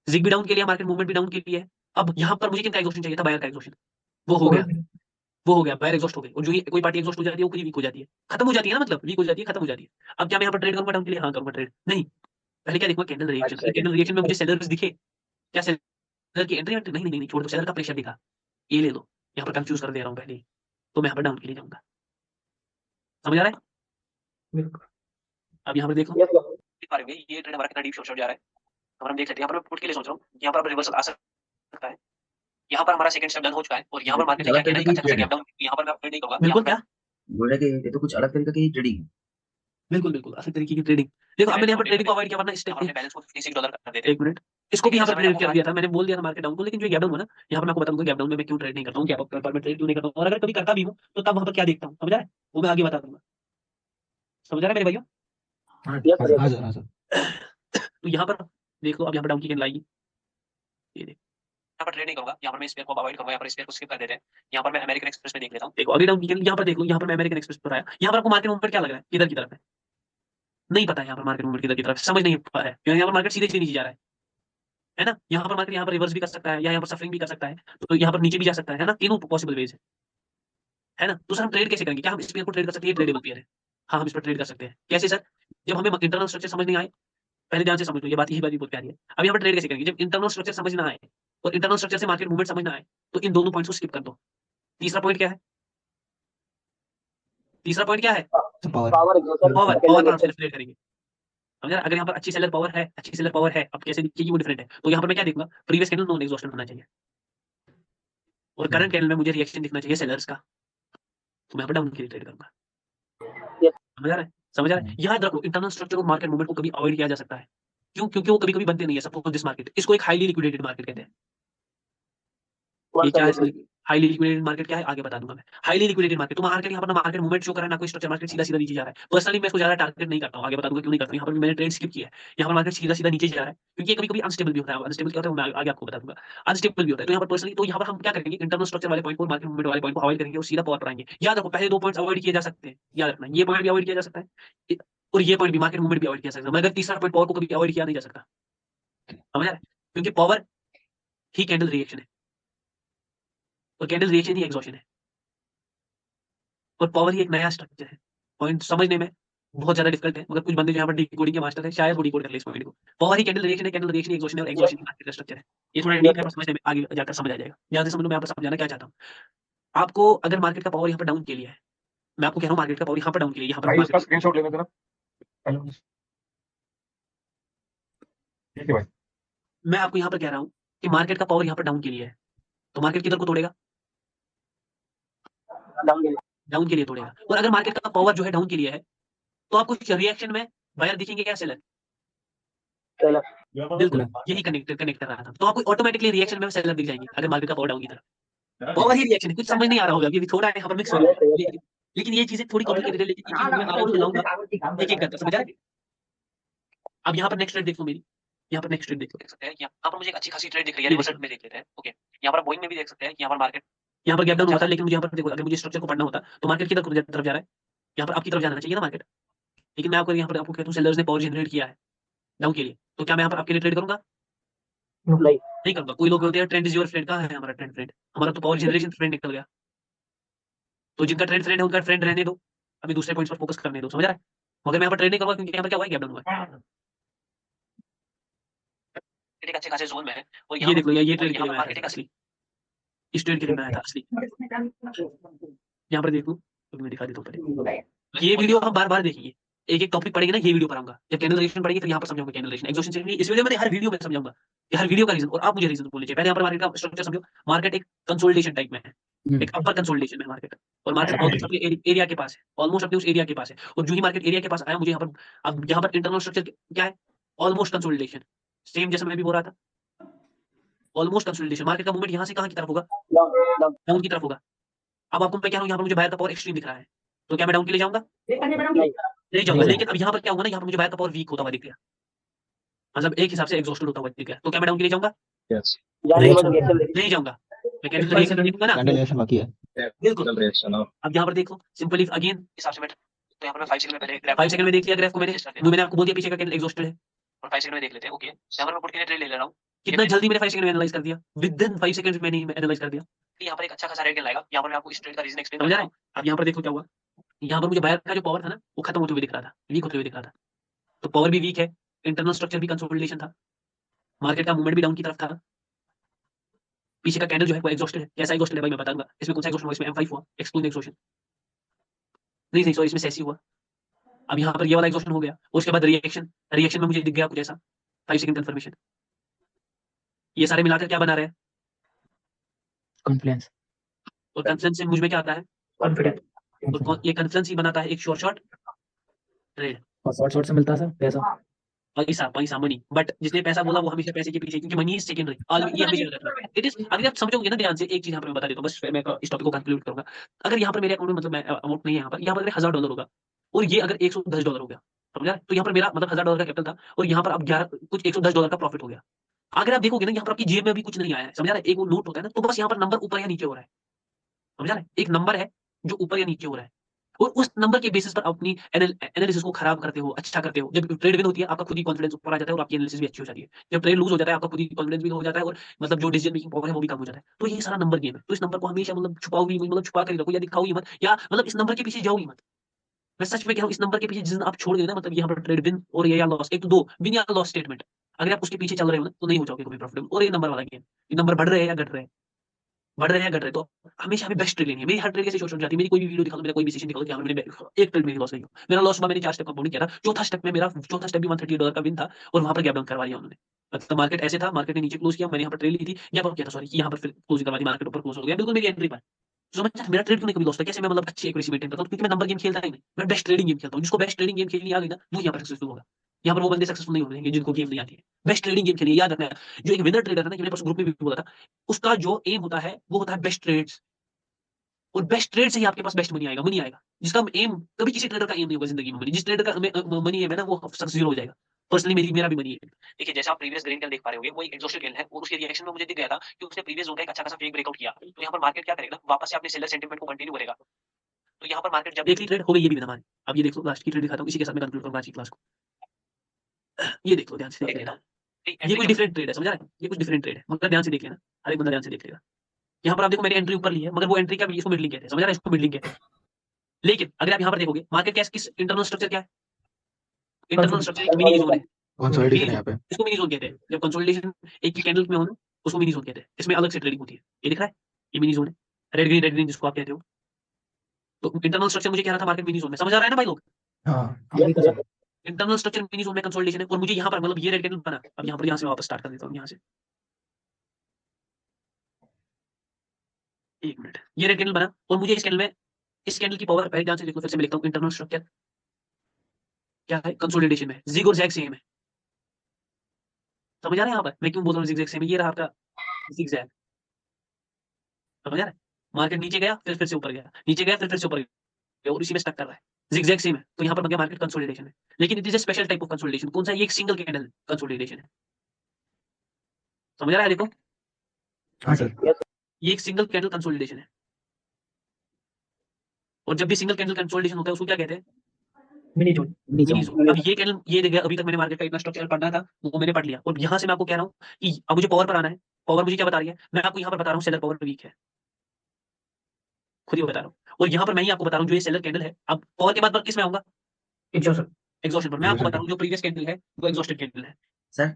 जिग भी डाउन के लिए, मार्केट मूवमेंट भी डाउन के लिए है। अब यहाँ पर मुझे किनका एग्जॉस्शन चाहिए था? बायर का एग्जॉस्शन, वो हो गया, वो हो गया, बायर एग्जॉस्ट हो गए। और जो ये कोई पार्टी एग्जॉस्ट हो जाती है वो पूरी वीक हो जाती है, खत्म हो जाती है ना, मतलब वीक हो जाती है, खत्म हो जाती है। अब क्या मैं यहाँ पर ट्रेड करूंगा डाउन के लिए? हाँ करूंगा ट्रेड। नहीं, पहले क्या देखूंगा? Candle reaction. कैंडल रिएक्शन में मुझे सेलर्स दिखे, क्या सेलर की एंट्री? नहीं नहीं नहीं, छोड़ दो, सेलर का प्रेशर दिखा, ये ले लो, यहाँ पर कंफ्यूज कर दे रहा हूँ पहले ही, तो मैं यहाँ पर डाउन के लिए जाऊंगा। समझ आ रहा है? अब यहाँ पर देखो, देख पा रहे हो ये ट्रेड हमारा कितना डीप शॉर्ट जा रहा है, और हम देख सकते हैं। यहाँ पर मैं पुट के लिए सोच रहा हूँ, यहाँ पर रिवर्सल आ सकता है। यहाँ पर हमारा सेकंड स्टेप डन हो चुका है, और यहाँ पर मार्केट क्या कहना है, अच्छा खासा गैप डाउन, यहाँ पर मैं ट्रेड नहीं करूंगा। बिल्कुल, क्या बोल रहे कि ये तो कुछ अलग तरीके की ट्रेडिंग है। बिल्कुल बिल्कुल अलग तरीके की ट्रेडिंग। देखो अब मैंने यहाँ पर ट्रेडिंग को अवॉइड किया, वरना स्टेप हमने बैलेंस को $56 कर देते। एक मिनट, इसको भी यहाँ पर ट्रेड कर दिया था, मैंने बोल दिया था मार्केट डाउन को, लेकिन जो गैप डाउन हुआ ना, यहाँ पर मैं आपको बताऊंगा गैप डाउन में मैं क्यों ट्रेड नहीं करता हूँ, गैप अप पर मैं ट्रेड क्यों नहीं करता हूँ, और अगर कभी करता भी हूँ तो तब वहां पर क्या देखता हूँ, समझ रहा है? वो मैं आगे बता दूंगा। समझ रहा है मेरे भाइयों? तो यहाँ पर देख लो, अब यहाँ पर डाउन की कैंडल आएगी, ये देख, यहाँ पर ट्रेड नहीं करूंगा, यहाँ पर मैं स्पेयर को अवॉइड करूंगा, यहाँ पर स्पेयर को स्किप कर देते हैं। यहाँ पर मैं अमेरिकन एक्सप्रेस में देख लेता हूँ। देखो अभी डाउन की कैंडल, यहाँ पर देख लो, यहाँ पर मैं अमेरिकन एक्सप्रेस पर आया, यहाँ पर आपको मार्केट मूवमेंट क्या लग रहा है, किधर की तरफ है? नहीं पता है यहाँ पर मार्केट मूवमेंट किधर की तरफ, समझ नहीं पा रहा है, क्योंकि यहाँ पर मार्केट सीधे सीधे नीचे जा रहा है ना? यहाँ पर मार्केट यहाँ पर रिवर्स भी कर सकता है, या यहाँ पर सफरिंग भी कर सकता है, तो यहाँ पर नीचे भी जा सकता है ना? तीनों पॉसिबल वेज है ना? तो सर हम ट्रेड कैसे करेंगे? क्या हम इस पेयर को ट्रेड कर सकते हैं? ट्रेडेबल पेयर है, हाँ हम इस पर ट्रेड कर सकते हैं। कैसे सर? जब हमें इंटरनल स्ट्रक्चर समझ नहीं आए, पहले ध्यान से समझ लो, ये बात यही बात बहुत प्यारी है। अब यहाँ पर ट्रेड कैसे करेंगे? जब इंटरनल स्ट्रक्चर समझ ना आए और इंटरनल स्ट्रक्चर से मार्केट मूवमेंट समझ ना आए, तो इन दोनों पॉइंट्स को स्किप कर दो। तीसरा पॉइंट क्या है? तीसरा पॉइंट क्या है? पावर ट्रांसफर करेंगे। समझा? अगर यहाँ पर अच्छी सेलर पावर है, अच्छी सेलर पावर है, अब कैसे दिखेगी वो डिफरेंट है। तो यहाँ पर मैं क्या देखूंगा? प्रीवियस कैंडल नॉन एग्जॉस्टेड होना चाहिए, और करंट कैंडल में मुझे रिएक्शन दिखना चाहिए सेलर्स का, तो मैं यहाँ पर डाउन के लिए ट्रेड करूंगा। समझ आ रहा है? समझ आ रहा है? याद रखो, इंटरनल स्ट्रक्चर और मार्केट मूवमेंट को कभी अवॉइड किया जा सकता है। क्यों? क्योंकि वो कभी कभी बनते नहीं है। सपोज दिस मार्केट, इसको एक हाईली लिक्विडेटेड मार्केट कहते हैं। ये क्या है? हाईली लिक्विडेटेड मार्केट क्या है आगे बता दूंगा मैं। हाईली लिक्विडेटेड मार्केट, तो मार्केट यहाँ पर ना मार्केट मूवमेंट शो कर रहा है, ना कोई स्ट्रक्चर, मार्केट सीधा सीधा नीचे जा रहा है। पर्सनली मैं इसको ज्यादा टारगेट नहीं करता हूँ, आगे बता दूंगा क्यों नहीं करता हूँ। यहाँ पर मैंने ट्रेड स्किप किया है, यहाँ पर मार्केट सीधा सीधा नीचे जा रहा है, क्योंकि कभी कभी अनस्टेबल भी होता है। अनस्टेबल क्या होता है मैं आगे आपको बता दूंगा, अनस्टेबल भी होता है। तो यहाँ पर पर्सनली, तो यहाँ पर हम क्या करेंगे? इंटरनल स्ट्रक्चर वाले पॉइंट को, मार्केट मूवमेंट वाले पॉइंट को अवॉइड करेंगे और सीधा पावर पर आएंगे। याद रखो, पहले दो पॉइंट्स अवॉइड किए जा सकते हैं, याद रखना, ये पॉइंट भी अवॉइड किया जा सकता है, और ये पॉइंट भी, मार्केट मूवमेंट भी अवॉइड किया जा सकता है, मगर तीसरा पॉइंट पावर को कभी अवॉइड किया नहीं जा सकता। समझ रहा है? क्योंकि पावर ही कैंडल रिएक्शन है। और कैंडल रिएक्शन ही एग्जॉशन है और पावर ही एक नया स्ट्रक्चर है। पॉइंट समझने में बहुत ज्यादा डिफिकल्ट है, मगर कुछ बंदे जो यहाँ पर डिकोडिंग के मास्टर है शायद वो डिकोड कर ले इस पॉइंट को। पावर ही कैंडल रिएक्शन है, कैंडल रिएक्शन एग्जॉशन है और एग्जॉशन ही स्ट्रक्चर है। ये थोड़ा डीप है पर समझने में आगे जाकर समझ आ जाएगा। ध्यान से समझ लो मैं यहाँ पर समझाना क्या चाहता हूँ। आपको अगर मार्केट का पावर यहाँ पर डाउन के लिए है, मैं आपको कह रहा हूँ मार्केट का पावर यहाँ पर डाउन के लिए, यहाँ पर भाई उसका market- स्क्रीनशॉट लेना जरा। हेलो ठीक है भाई। मैं आपको यहाँ पर कह रहा हूँ कि मार्केट का पावर यहाँ पर डाउन के लिए है, तो मार्केट किधर को तोड़ेगा? डाउन के लिए तोड़ेगा। और अगर मार्केट का पावर जो है डाउन के लिए है, तो आपको रिएक्शन में बायर दिखेंगे क्या सेलर? बिल्कुल यही कनेक्ट कर रहा था। तो आपको ऑटोमेटिकली रिएक्शन में सेलर दिख जाएंगे अगर मार्केट का पावर डाउन की तरफ। पावर ही रिएक्शन है, कुछ समझ नहीं आ रहा होगा, अभी थोड़ा यहाँ पर मिक्स हो रहा है, लेकिन ये चीजें थोड़ी कॉम्प्लिकेटेड है, लेकिन ये चीज मैं आराम से लाऊंगा एक एक करके, समझ आ रहा है? अब यहाँ पर नेक्स्ट ट्रेड देख लो मेरी, यहाँ पर नेक्स्ट ट्रेड देख सकते हैं। यहाँ पर मुझे एक अच्छी खासी ट्रेड दिख रही है, रिवर्सल में देख लेते हैं। ओके, यहाँ पर बोइंग में भी देख सकते हैं कि यहाँ पर मार्केट यहाँ पर गैप डाउन होता है, लेकिन मुझे यहाँ पर देखो अगर मुझे स्ट्रक्चर को पढ़ना होता तो मार्केट किधर तरफ जा रहा है? यहाँ पर आपकी तरफ जाना चाहिए ना मार्केट। लेकिन मैं आपको यहाँ पर आपको कहता हूँ सेलर्स ने पावर जनरेट किया है डाउन के लिए, तो क्या मैं यहाँ पर आपके लिए ट्रेड करूंगा? नहीं करूंगा। कोई लोग बोलते हैं ट्रेंड इज योर फ्रेंड, कहाँ है हमारा ट्रेंड फ्रेंड? हमारा तो पावर जनरेशन फ्रेंड निकल गया। तो जिनका ट्रेंड फ्रेंड है उनका फ्रेंड रहने दो, अभी दूसरे पॉइंट्स पर फोकस करने दो, समझ रहा है? मगर मैं यहाँ पर ट्रेड नहीं करूंगा क्योंकि यहाँ पर क्या हुआ है, गैप डाउन हुआ है। एक अच्छे खासे जोन में है और ये देख लो ये ट्रेड के लिए मैं आया था असली, इस ट्रेड के लिए मैं आया था असली। यहाँ पर देख लो, तो मैं दिखा देता हूँ पहले। ये वीडियो हम बार बार देखेंगे, एक एक टॉपिक पढ़ेंगे ना, ये वीडियो पर आऊंगा। जब कैंडल रिएक्शन पढ़ेंगे तो यहाँ पर समझाऊंगा कैंडल रिएक्शन एग्जॉशन से। इस वीडियो में हर वीडियो में समझाऊंगा कि हर वीडियो का रीजन, और आप मुझे रीजन बोल लीजिए। पहले यहाँ पर मार्केट का स्ट्रक्चर समझो। मार्केट एक कंसोलिडेशन टाइप में है, एक अपर कंसोलिडेशन में मार्केट, और मार्केट ऑलमोस्ट अपने एरिया के पास है, ऑलमोस्ट अपने उस एरिया के पास है। और जो ही मार्केट एरिया के पास आया, मुझे यहाँ पर अब यहाँ पर इंटरनल स्ट्रक्चर क्या है? ऑलमोस्ट कंसोलिडेशन, सेम जैसे मैं भी बोल रहा था, ऑलमोस्ट कंसोलिडेशन। मार्केट का मूवमेंट यहाँ से कहाँ की तरफ होगा? डाउन की तरफ होगा। अब आपको मैं कह रहा हूँ यहाँ पर मुझे बायर का पावर एक्सट्रीम दिख रहा है, तो क्या मैं डाउन के लिए जाऊंगा? नहीं जाऊंगा। लेकिन अब यहाँ पर क्या होगा ना, यहाँ पर मुझे बायर का पावर वीक होता हुआ दिख गया, मतलब एक हिसाब से एग्जॉस्टेड होता हुआ दिख गया, तो क्या मैं डाउन के लिए जाऊंगा? यस नहीं जाऊंगा। मैं कैंडल रिएक्शन देखूंगा ना, कैंडल रिएक्शन बाकी है। बिल्कुल। Candle reaction. अब यहाँ पर देखो सिंपली अगेन हिसाब से मैं, तो यहाँ पर मैं 5 सेकंड में पहले 5 सेकंड में देख लिया ग्राफ को मैंने आपको बोल दिया पीछे का कैंडल एग्जॉस्टेड है, और 5 सेकंड में देख लेते हैं। ओके, यहाँ पर मैं पुट के लिए ट्रेड ले ले रहा हूँ। कितना जल्दी मैंने 5 सेकंड में एनालाइज कर दिया, विद इन 5 सेकंड्स मैंने एनालाइज कर दिया। यहाँ पर एक अच्छा खासा रेड कैंडल आएगा। यहाँ पर मैं आपको इस ट्रेड का रीजन एक्सप्लेन समझ रहा हूँ। अब यहाँ पर देखो क्या हुआ, यहाँ पर मुझे बायर का जो पावर था ना, वो खत्म होते हुए दिख रहा था, वीक होते हुए दिख रहा था। तो पावर भी वीक है, इंटरनल स्ट्रक्चर भी कंसोलिडेशन था, मार्केट का मूवमेंट भी डाउन की तरफ था। पीछे का कैंडल जो है वो एग्जॉस्टेड है। कैसा एग्जॉस्टेड है भाई मैं बताऊंगा। इसमें कौन सा एग्जॉस्टेड हुआ? इसमें M5 हुआ, एक्सक्लूड एग्जॉस्टेड। नहीं सॉरी, इसमें सेसी हुआ। अब यहाँ पर ये वाला एग्जॉस्टेड हो गया, उसके बाद रिएक्शन में मुझे दिख गया कुछ ऐसा, 5 सेकंड कंफर्मेशन। ये सारे मिलाकर क्या बना रहे हैं? कॉन्फ्लुएंस, और कॉन्फ्लुएंस से मुझ में क्या आता है? कॉन्फिडेंट। और ये कॉन्फ्लुएंस ही बनाता है एक शॉर्ट ट्रेड। और शॉर्ट से मिलता है सर पैसा। पैसा मनी, बट जिसने पैसा बोला वो हमेशा पैसे के पीछे, क्योंकि मनी इज सेकेंडरी। ये हमेशा याद रखना। इट इज, अगर आप समझोगे ना ध्यान से, एक चीज यहाँ पर मैं बता देता हूँ बस, फिर मैं इस टॉपिक को कंक्लूड करूंगा। अगर यहाँ पर मेरे अकाउंट में मतलब मैं अमाउंट नहीं है, यहाँ पर अगर $1000 होगा और ये अगर $110 हो गया, समझा? तो यहाँ पर मेरा मतलब $1000 का कैपिटल था और यहाँ पर अब 11 कुछ $110 का प्रॉफिट हो गया। अगर आप देखोगे ना, यहाँ पर आपकी जेब में अभी कुछ नहीं आया है, समझा? एक वो नोट होता है ना, तो बस यहाँ पर नंबर ऊपर या नीचे हो रहा है, समझा? एक नंबर है जो ऊपर या नीचे हो रहा है, और उस नंबर के बेसिस पर अपनी एनालिसिस को खराब करते हो, अच्छा करते हो। जब ट्रेड विन होती है, आपका खुद ही कॉन्फिडेंस ऊपर आ जाता है और आपकी एनालिसिस भी अच्छी हो जाती है। जब ट्रेड लूज हो जाता है, आपका खुद ही कॉन्फिडेंस भी हो जाता है और मतलब जो डिसीजन मेकिंग पावर है वो भी कम हो जाता है। तो ये सारा नंबर गेम है। तो इस नंबर को हमेशा मतलब छुपाओ भी, मतलब छुपा कर रखो या दिखाओ ही मत, या मतलब इस नंबर के पीछे जाओ ही मत। मैं सच में कह रहा हूँ, इस नंबर के पीछे जिस दिन आप छोड़ गए ना, मतलब यहाँ पर ट्रेड विन और ये या लॉस, एक तो दो विन या लॉस स्टेटमेंट, अगर आप उसके पीछे चल रहे हो ना, तो नहीं हो जाओगे कभी प्रॉफिटेबल। और ये नंबर वाला गेम, ये नंबर बढ़ रहे हैं या घट रहे हैं, बढ़ रहे हैं घट रहे, तो हमेशा हमें बेस्ट ट्रेड लेनी है। मेरी हर ट्रेड कैसे शॉर्ट जाती है, मेरी कोई भी वीडियो दिखा दो, मेरा कोई भी सेशन दिखा दो कि मैंने एक ट्रेड में लॉस नहीं हुआ। मेरा लॉस हुआ, मैंने 4 स्टेप कंपाउंडिंग किया था, चौथा स्टेप में मेरा चौथा स्टेप भी $130 का विन था और वहां पर गैप डाउन करवा लिया उन्होंने। मतलब मार्केट ऐसे था, मार्केट ने नीचे क्लोज किया, मैंने यहाँ पर ट्रेड ली थी, गैप अप किया था, सॉरी, यहाँ पर फिर क्लोजिंग करवा दी, मार्केट ऊपर क्लोज हो गया बिल्कुल मेरी एंट्री पर। समझ मेरा ट्रेड क्यों नहीं कभी लॉस था, कैसे मैं मतलब अच्छी एक्यूरेसी मेंटेन करता हूँ? क्योंकि मैं नंबर गेम खेलता ही नहीं, मैं बेस्ट ट्रेडिंग गेम खेलता हूँ। जिसको बेस्ट ट्रेडिंग गेम खेलनी आ गई ना, वो यहाँ पर सक्सेसफुल होगा। यहाँ पर वो बंदे सक्सेसफुल नहीं होंगे जिनको गेम नहीं आती है। बेस्ट ट्रेडिंग गेम खेलिए, याद रखना है। जो एक विनर ट्रेडर है ना, मेरे पास ग्रुप में भी बोला था, उसका जो एम होता है वो होता है बेस्ट ट्रेड्स, और बेस्ट ट्रेड से ही आपके पास बेस्ट मनी आएगा, मनी आएगा। जिसका एम, कभी किसी ट्रेडर का एम नहीं होगा जिंदगी में मनी, जिस ट्रेडर का मनी है ना, वो सक्सेसफुल हो जाएगा। पर्सनली मेरा भी मनी है। देखिए, जैसे आप प्रीवियस ग्रीन कैंडल देख पा रहे होंगे, वो एक एग्जॉस्टेड कैंडल है और उसके रिएक्शन में मुझे दिख गया था कि उसने प्रीवियस जोन का एक अच्छा खासा फेक ब्रेकआउट किया। तो यहाँ पर मार्केट क्या करेगा, वापस से अपने सेलर सेंटीमेंट को कंटिन्यू करेगा। तो यहाँ पर मार्केट जब देखी ट्रेड हो गई, ये भी हमारी। अब ये देख लो, लास्ट की ट्रेड दिखाता हूँ, इसी के साथ मैं कंक्लूड करूंगा आज की क्लास को। ये देख लो, ध्यान से देख लेना, ये कुछ डिफरेंट ट्रेड है, समझा रहे? ये कुछ डिफरेंट ट्रेड है, मगर ध्यान से देख लेना, हर एक बंदा ध्यान से देख लेगा। यहाँ पर आप देखो मैंने एंट्री ऊपर ली है, मगर वो एंट्री क्या, इसको मिडलिंग कहते हैं, समझ रहा है, इसको मिडलिंग कहते हैं। लेकिन अगर आप यहाँ पर देखोगे मार्केट कैश किस इंटरनल स्ट्रक्चर क्या है, इंटरनल स्ट्रक्चर एक मिनी जोन है, कंसोलिडेशन मिनी है यहाँ जोन, पे। इसको मिनी जोन कहते हैं। जब कंसोलिडेशन एक ही कैंडल में हो ना, उसको मिनी जोन कहते हैं। इसमें अलग से ट्रेडिंग होती है, ये दिख रहा है, ये मिनी जोन है, रेड ग्रीन जिसको आप कहते हो। तो इंटरनल स्ट्रक्चर मुझे कह रहा था मार्केट मिनी जोन में, समझ आ रहा है ना भाई लोग? हाँ अभी तो सब इंटरनल स्ट्रक्चर मिनी जोन में कंसोलिडेशन है, और मुझे यहाँ पर मतलब ये रेड कैंडल बना, अब यहाँ पर यहाँ से वापस स्टार्ट कर देता हूँ, यहाँ से एक मिनट, ये रेड कैंडल बना, और मुझे इस कैंडल में, इस कैंडल की पावर पहले ध्यान से देखो, फिर से मैं लिखता हूँ इंटरनल स्ट्रक्चर क्या है, कंसोलिडेशन में जिग और जैग सेम है। समझ आ रहा है यहाँ पर मैं क्यों बोल रहा हूँ जिग सेम है? ये रहा आपका जिग जैग, समझ आ रहा है? मार्केट नीचे गया फिर से ऊपर गया, नीचे गया फिर से ऊपर गया, और इसी में स्टक कर रहा है, जिग जैग सेम है। तो यहाँ पर बन गया मार्केट कंसोलिडेशन है, लेकिन it is a special type of consolidation. कौन सा? ये एक सिंगल कैंडल कंसोलिडेशन है, समझ आ रहा है? देखो हाँ सर ये एक सिंगल कैंडल कंसोलिडेशन है, और जब भी सिंगल कैंडल कंसोलिडेशन होता है उसको क्या कहते हैं? Mini zone. Mini zone. अब ये कैंडल ये देखिए, अभी तक मैंने मार्केट का इतना स्ट्रक्चर पढ़ना था वो मैंने पढ़ लिया, और यहाँ से मैं आपको कह रहा हूँ कि अब मुझे पावर पर आना है। पावर मुझे क्या बता रही है? मैं आपको यहाँ पर बता रहा हूँ सेलर पावर वीक है, खुद ही बता रहा हूँ। और यहाँ पर मैं ही आपको बता रहा हूँ जो ये सेलर कैंडल है, अब पावर के बाद किस में आऊंगा? एग्जॉशन। एग्जॉस्शन पर। मैं आपको बता रहा हूँ जो प्रीवियस कैंडल है वो एग्जॉस्टेड कैंडल है। सर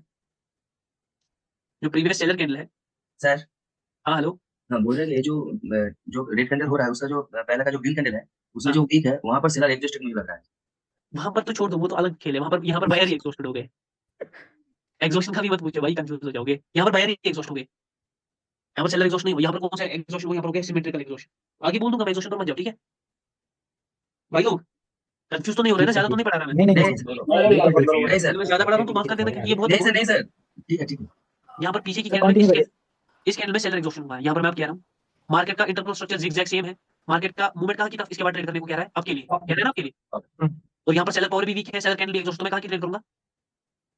जो प्रीवियस सेलर कैंडल है। सर हाँ हेलो, हाँ बोल रहे हैं, ये जो रेड कैंडल हो रहा है उसका जो पहले का जो ग्रीन कैंडल है उसमें हाँ। जो वीक है वहां पर सेलर एग्जिस्टेड मुझे लग रहा है। वहां पर तो छोड़ दो, वो तो अलग खेल है। वहां पर, यहाँ पर बायर ही एग्जॉस्टेड हो गए। एग्जॉस्शन का भी मत पूछो भाई, कंफ्यूज हो जाओगे। यहाँ पर बायर ही एग्जॉस्ट हो गए, यहाँ पर सेलर एग्जॉस्ट नहीं हुआ। यहाँ पर कौन सा एग्जॉस्ट हुआ? यहाँ पर हो गया सिमेट्रिकल एग्जॉस्ट। आगे बोल दूंगा मैं, एग्जॉस्शन पर मत जाओ, ठीक है भाई लोग? कंफ्यूज तो नहीं हो रहे ना? ज्यादा तो नहीं पढ़ा रहा मैं? नहीं नहीं नहीं नहीं नहीं सर, मैं ज्यादा पढ़ा रहा हूँ तो माफ कर देना, क्योंकि ये बहुत नहीं सर, नहीं सर, ठीक है ठीक है। यहाँ पर पीछे की सर कैंडल में कंटिन्यू करिए। इस कैंडल में सेलर एग्जॉस्शन हुआ है। यहाँ पर मैं आप कह रहा हूँ मार्केट का इंटरनल स्ट्रक्चर जिगजैग सेम है। मार्केट का मूवमेंट कहाँ की तरफ इसके बाद ट्रेड करने को कह रहा है? आपके लिए कह रहा है ना, आपके लिए। और यहाँ पर सेलर पावर भी वीक है, सेलर कैंडल भी एग्जॉस्ट, तो मैं कहाँ की ट्रेड करूंगा?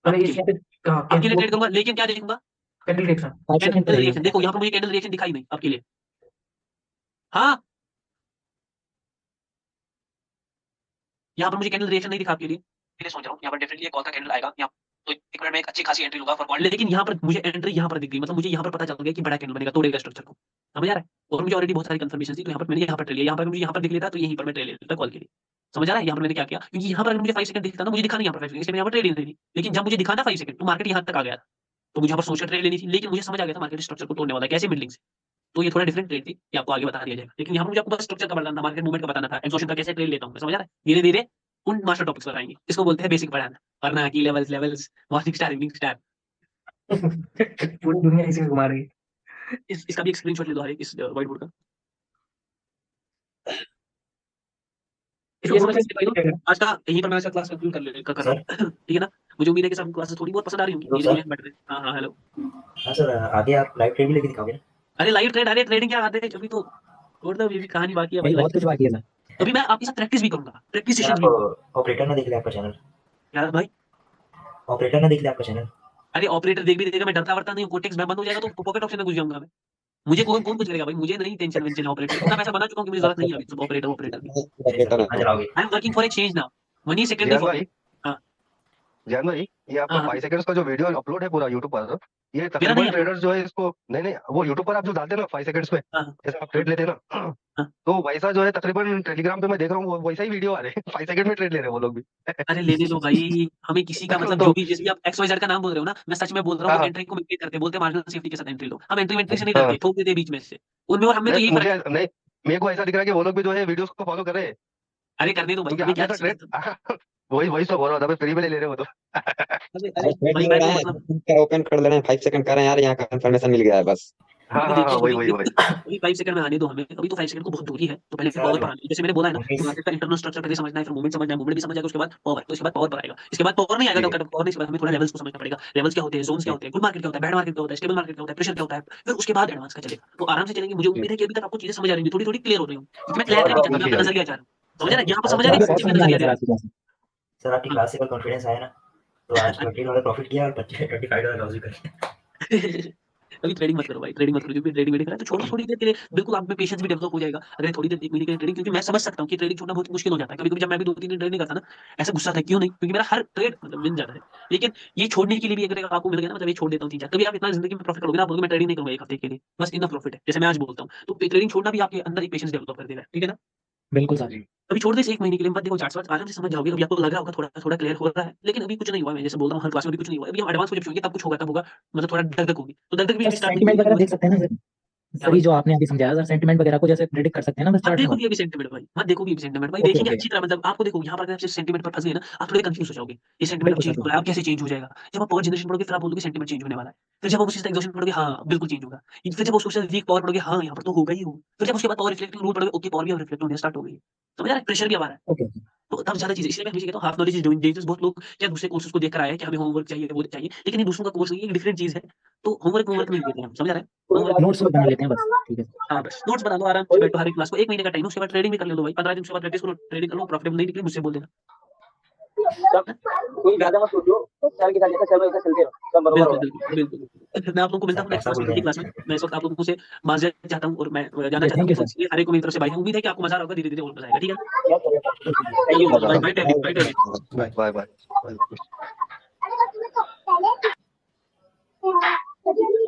अरे आपके इस लिए, यहाँ पे आपके लिए ट्रेड करूंगा, लेकिन क्या देखूंगा? Candle reaction. 5 second candle reaction. देखो यहाँ पर मुझे कैंडल रिएक्शन दिखाई नहीं आपके लिए। हाँ, यहाँ पर मुझे कैंडल रिएक्शन नहीं दिखा आपके लिए। मैं सोच रहा हूँ यहाँ पर डेफिनेटली एक कॉल का कैंडल आएगा यहाँ, तो एक मिनट में एक अच्छी खासी एंट्री लूंगा फॉर कॉल। लेकिन यहाँ पर मुझे एंट्री यहाँ पर दिख गई, मतलब मुझे यहाँ पर पता चल गया कि बड़ा कैंडल बनेगा, तोड़ेगा स्ट्रक्चर को। समझ आ रहा है? और मुझे ऑलरेडी बहुत सारी कंफर्मेशन थी, तो यहाँ पर मैंने यहाँ पर ट्रेड लिया। यहाँ पर मुझे यहाँ पर दिख लेता तो यहीं पर मैं ट्रेड ले लेता कॉल के लिए। समझ आ रहा है? यहाँ पर मैंने क्या किया, क्योंकि यहाँ पर अगर मुझे 5 सेकंड दिखता ना, मुझे दिखा नहीं यहाँ पर 5 सेकंड, इसलिए मैं यहाँ पर ट्रेड नहीं थी। लेकिन जब मुझे दिखा ना 5 सेकंड, तो मार्केट यहाँ तक आ गया था, तो मुझे यहाँ पर सोच कर ट्रेड लेनी थी। लेकिन मुझे समझ आ गया था मार्केट स्ट्रक्चर को तोड़ने वाला है, कैसे? मिडलिंग से। तो ये थोड़ा डिफरेंट ट्रेड थी, ये आपको आगे बता दिया जाएगा। लेकिन यहाँ पर मुझे आपको बस स्ट्रक्चर का बताना था, मार्केट मूवमेंट का बताना था, एग्जॉस्शन का कैसे ट्रेड लेता हूँ। समझ आ रहा है? धीरे धीरे उन मास्टर टॉपिक्स पर आएंगे, इसको बोलते हैं बेसिक पढ़ाना, वरना की levels morning star, evening star. पूरी दुनिया इसी में घुमा रही है। इसका भी एक स्क्रीनशॉट ले लो हर एक, इस व्हाइट बोर्ड का। ये समझ में भाई लोग, आज का यहीं पर मैं इसका क्लास कंक्लूड कर रहा हूँ। ठीक है ना? मुझे उम्मीद है कि सब क्लासेस थोड़ी बहुत पसंद आ रही होंगी। हेलो धीरे सर। धीरे बढ़ रहे। हाँ हाँ हेलो। हाँ सर, आगे आप लाइव ट्रेड भी लेके दिखाओगे ना? अरे लाइव ट्रेड, अरे ट्रेडिंग क्या आते हैं अभी तो, छोड़ दो, अभी भी कहानी बाकी है भाई। बहुत कुछ बाकी है सर। अभी मैं आपके साथ प्रैक्टिस भी करूंगा, प्रैक्टिस सर सेशन आप भी होगा। ऑपरेटर ना देख ले आपका चैनल, यार भाई, ऑपरेटर ना देख ले आपका चैनल। अरे ऑपरेटर देख भी देगा, मैं डरता वरता नहीं हूँ। कोटेक्स बंद हो जाएगा तो पॉकेट ऑप्शन में घुस जाऊंगा मैं। मुझे कौन कौन कुछ करेगा भाई? मुझे नहीं टेंशन वेंशन ऑपरेटर, इतना पैसा बना चुका हूँ कि मुझे जरूरत नहीं है अभी सब ऑपरेटर की। कहाँ चलाओगे? I am working for a change now, money secondary जियान फॉर। भाई, हाँ जियान भाई, ये आपका हाँ हाँ। 5 सेकंड्स का जो वीडियो अपलोड है पूरा यूट्यूब पर, ये मेरा तकरीबन नहीं है। ट्रेडर्स जो है इसको, नहीं वो यूट्यूब पर आप जो डालते हैं ना 5 सेकंड्स में, हाँ जैसे आप ट्रेड लेते हैं ना, हाँ। तो वैसा जो है तकरीबन टेलीग्राम पे मैं देख रहा हूँ वैसा ही वीडियो आ रहे हैं। 5 सेकंड में ट्रेड ले रहे हैं वो लोग भी। अरे लेने दो भाई, हमें किसी का मतलब जो भी, जैसे भी आप XYZ का नाम बोल रहे हो ना, मैं सच में बोल रहा हूँ, वो हाँ एंट्री को मेंटेन करते हैं, बोलते हैं मार्जिनल सेफ्टी के साथ एंट्री लो। हम एंट्री वेंट्री से नहीं हाँ, डरते, ठोक देते हैं बीच में से उनमें, और हमें तो यही मुझे फर्क है। नहीं, मेरे को ऐसा दिख रहा है कि वो लोग भी जो है वीडियोस को फॉलो कर रहे हैं, अरे करने दो भाई, क्योंकि हमें आप क्या जैसा ट्रेड वही वही तो बोल रहा था, फ्री में ले रहे हो तो। अरे अरे ट्रेड भाई नहीं हो मैं रहा तो है, मतलब ओपन कर दे रहे हैं, 5 सेकंड कर रहे हैं यार, यहाँ कंफर्मेशन मिल गया है बस। हाँ अभी हाँ हाँ, देखिए, वही अभी वही वही। अभी 5 सेकंड में आने दो हमें, अभी तो 5 सेकंड को बहुत दूरी है, तो पहले सर पावर पर आने, जैसे मैंने बोला है ना, उन्नीस मार्केट का इंटरनल स्ट्रक्चर पहले समझना है, फिर मूवमेंट समझना है, मूवमेंट भी समझ जाएगा, उसके बाद पावर, तो इसके बाद पावर पर आएगा। इसके बाद पावर नहीं आएगा, ठीक तब तक पावर नहीं, इसके बाद हमें थोड़ा लेवल्स को समझना पड़ेगा। लेवल्स क्या होते हैं, जोन्स क्या होते हैं, गुड मार्केट क्या होता है, बैड मार्केट क्या होता है, स्टेबल मार्केट क्या होता है, प्रेशर क्या होता है, फिर उसके बाद एडवांस का चलेगा। तो आराम से चलेंगे। मुझे उम्मीद है कि अभी तक आपको चीजें समझ आ रही होंगी, थोड़ी थोड़ी क्लियर हो रही होंगी, क्योंकि मैं क्लैरिटी नहीं चाहता, मैं अपना नजरिया चाह रहा हूँ। समझ रहे हैं? यहाँ पर समझ आ रही है, बहुत मैं समझ नजरिया आया दे सर रहा आपकी क्लास में। सर आपकी क्लास से कल कॉन्फिडेंस आया ना, तो आज $20 प्रॉफिट किया और $25 लॉस भी कर लिया। अभी ट्रेडिंग मत करो भाई, ट्रेडिंग मत करो, क्योंकि ट्रेडिंग में तो छोड़ो थोड़ी देर के लिए, बिल्कुल आप में पेशेंस भी डेवलप हो जाएगा अगर थोड़ी देर 1 महीने के लिए ट्रेडिंग, क्योंकि मैं समझ सकता हूँ कि ट्रेडिंग छोड़ना बहुत मुश्किल हो जाता है। कभी-कभी जब मैं भी 2-3 दिन ट्रेड नहीं करता ना, ऐसा गुस्सा था, क्यों नहीं? क्योंकि मेरा हर ट्रेड मतलब विन जाता है। लेकिन ये छोड़ने के लिए भी अगर आपको मिल गया ना, मतलब ये छोड़ देता हूँ 3-4, कभी आप इतना ज़िंदगी में प्रॉफ़िट करोगे ना, आप बोलोगे मैं ट्रेडिंग नहीं करूँगा 1 हफ्ते के लिए, बस इनफ प्रॉफ़िट है। जैसे मैं आज बोलता हूँ, तो ट्रेडिंग छोड़ना भी आपके अंदर एक पेशेंस डेवलप कर देगा, ठीक है ना? बिल्कुल सर। अभी छोड़ दे इसे 1 महीने के लिए, मत देखो चार्ट्स वार्ट्स आराम से समझ जाओगे, अभी आपको लग रहा होगा थोड़ा-थोड़ा क्लियर हो रहा है, लेकिन अभी कुछ नहीं हुआ है। मैं जैसे बोल रहा हूँ हर क्लास में अभी कुछ नहीं हुआ है। अभी हम एडवांस में जब छुएँगे तब कुछ होगा, तब होगा, मतलब थोड़ा धक-धक होगी। तो धक-धक भी सर अभी स्टार्ट नहीं सेंटीमेंट हुई वगैरह है। देख सकते हैं ना सर? सर ये जो आपने अभी समझाया सर सेंटीमेंट वगैरह को जैसे प्रेडिक्ट कर सकते हैं ना बस मत चार्ट में देखो बस? भी अभी सेंटीमेंट भाई, मत देखो भी अभी सेंटीमेंट भाई, ओके, देखेंगे ओके। अच्छी तरह, मतलब आपको देखो यहाँ पर अगर आप सेंटीमेंट पर फँस गए ना, आप थोड़े कन्फ्यूज़ हो जाओगे। ये सेंटीमेंट अब बिल्कुल चेंज सर, हो रहा है, अब कैसे चेंज हो जाएगा? जब आप पावर जनरेशन पढ़ोगे फिर आप बोलोगे सेंटीमेंट चेंज होने वाला है। फिर जब आप उसी एग्ज़ॉशन पढ़ोगे, हाँ, बिल्कुल चेंज होगा। फिर जब उसके साथ वीक पावर पढ़ोगे, हाँ, यहाँ पर तो होगा ही होगा। फिर जब उसके बाद पावर रिफ्लेक्टिंग रूल पढ़ोगे, ओके पावर भी अब रिफ्लेक्ट होने स्टार्ट हो गई है। समझ आ रहा है? प्रेशर भी अब आ रहा है। Okay, okay. तो तब ज़्यादा चीज़ें, इसलिए मैं हमेशा कहता हूँ हाफ नॉलेज इज़ डेंजरस। बहुत लोग क्या दूसरे कोर्सेज़ को देखकर आए हैं कि हमें होमवर्क चाहिए, वो चाहिए, लेकिन ये दूसरों का कोर्स नहीं है, एक डिफरेंट चीज़ है। तो होमवर्क नहीं देते हैं हम, समझ आ रहा है? होमवर्क नोट्स बना लेते हैं बस, ठीक है सर। हाँ, बस नोट्स बना लो आराम से बैठो, हर एक क्लास को 1 महीने का टाइम है, उसके बाद ट्रेडिंग भी कर लो भाई, 15 दिन उसके बाद प्रैक्टिस करो, ट्रेडिंग कर लो, प्रॉफिटेबल नहीं निकली मुझसे बोल देना। कोई ज्यादा मत सोचो, सर के साथ जैसा चल रहा है वैसा चलते रहो, सब बरोबर बिल्कुल, होगा। बिल्कुल, बिल्कुल। फिर मैं आप लोगों को मिलता सर हूँ नेक्स्ट पैसा क्लास भूल में, गए अगली क्लास में। मैं इस वक़्त आप लोगों से माज़रत चाहता हूँ और मैं ठीक जाना है, चाहता थैंक हूँ, यू तो सर। इसलिए हर एक को मेरी तरफ से बाय है। उम्मीद है कि आपको मज़ा आ रहा होगा, धीरे-धीरे और मज़ा आएगा, ठीक है? क्या चलेगा? थैंक यू चलो sir. Bye bye bye bye. Bye bye. Thank you.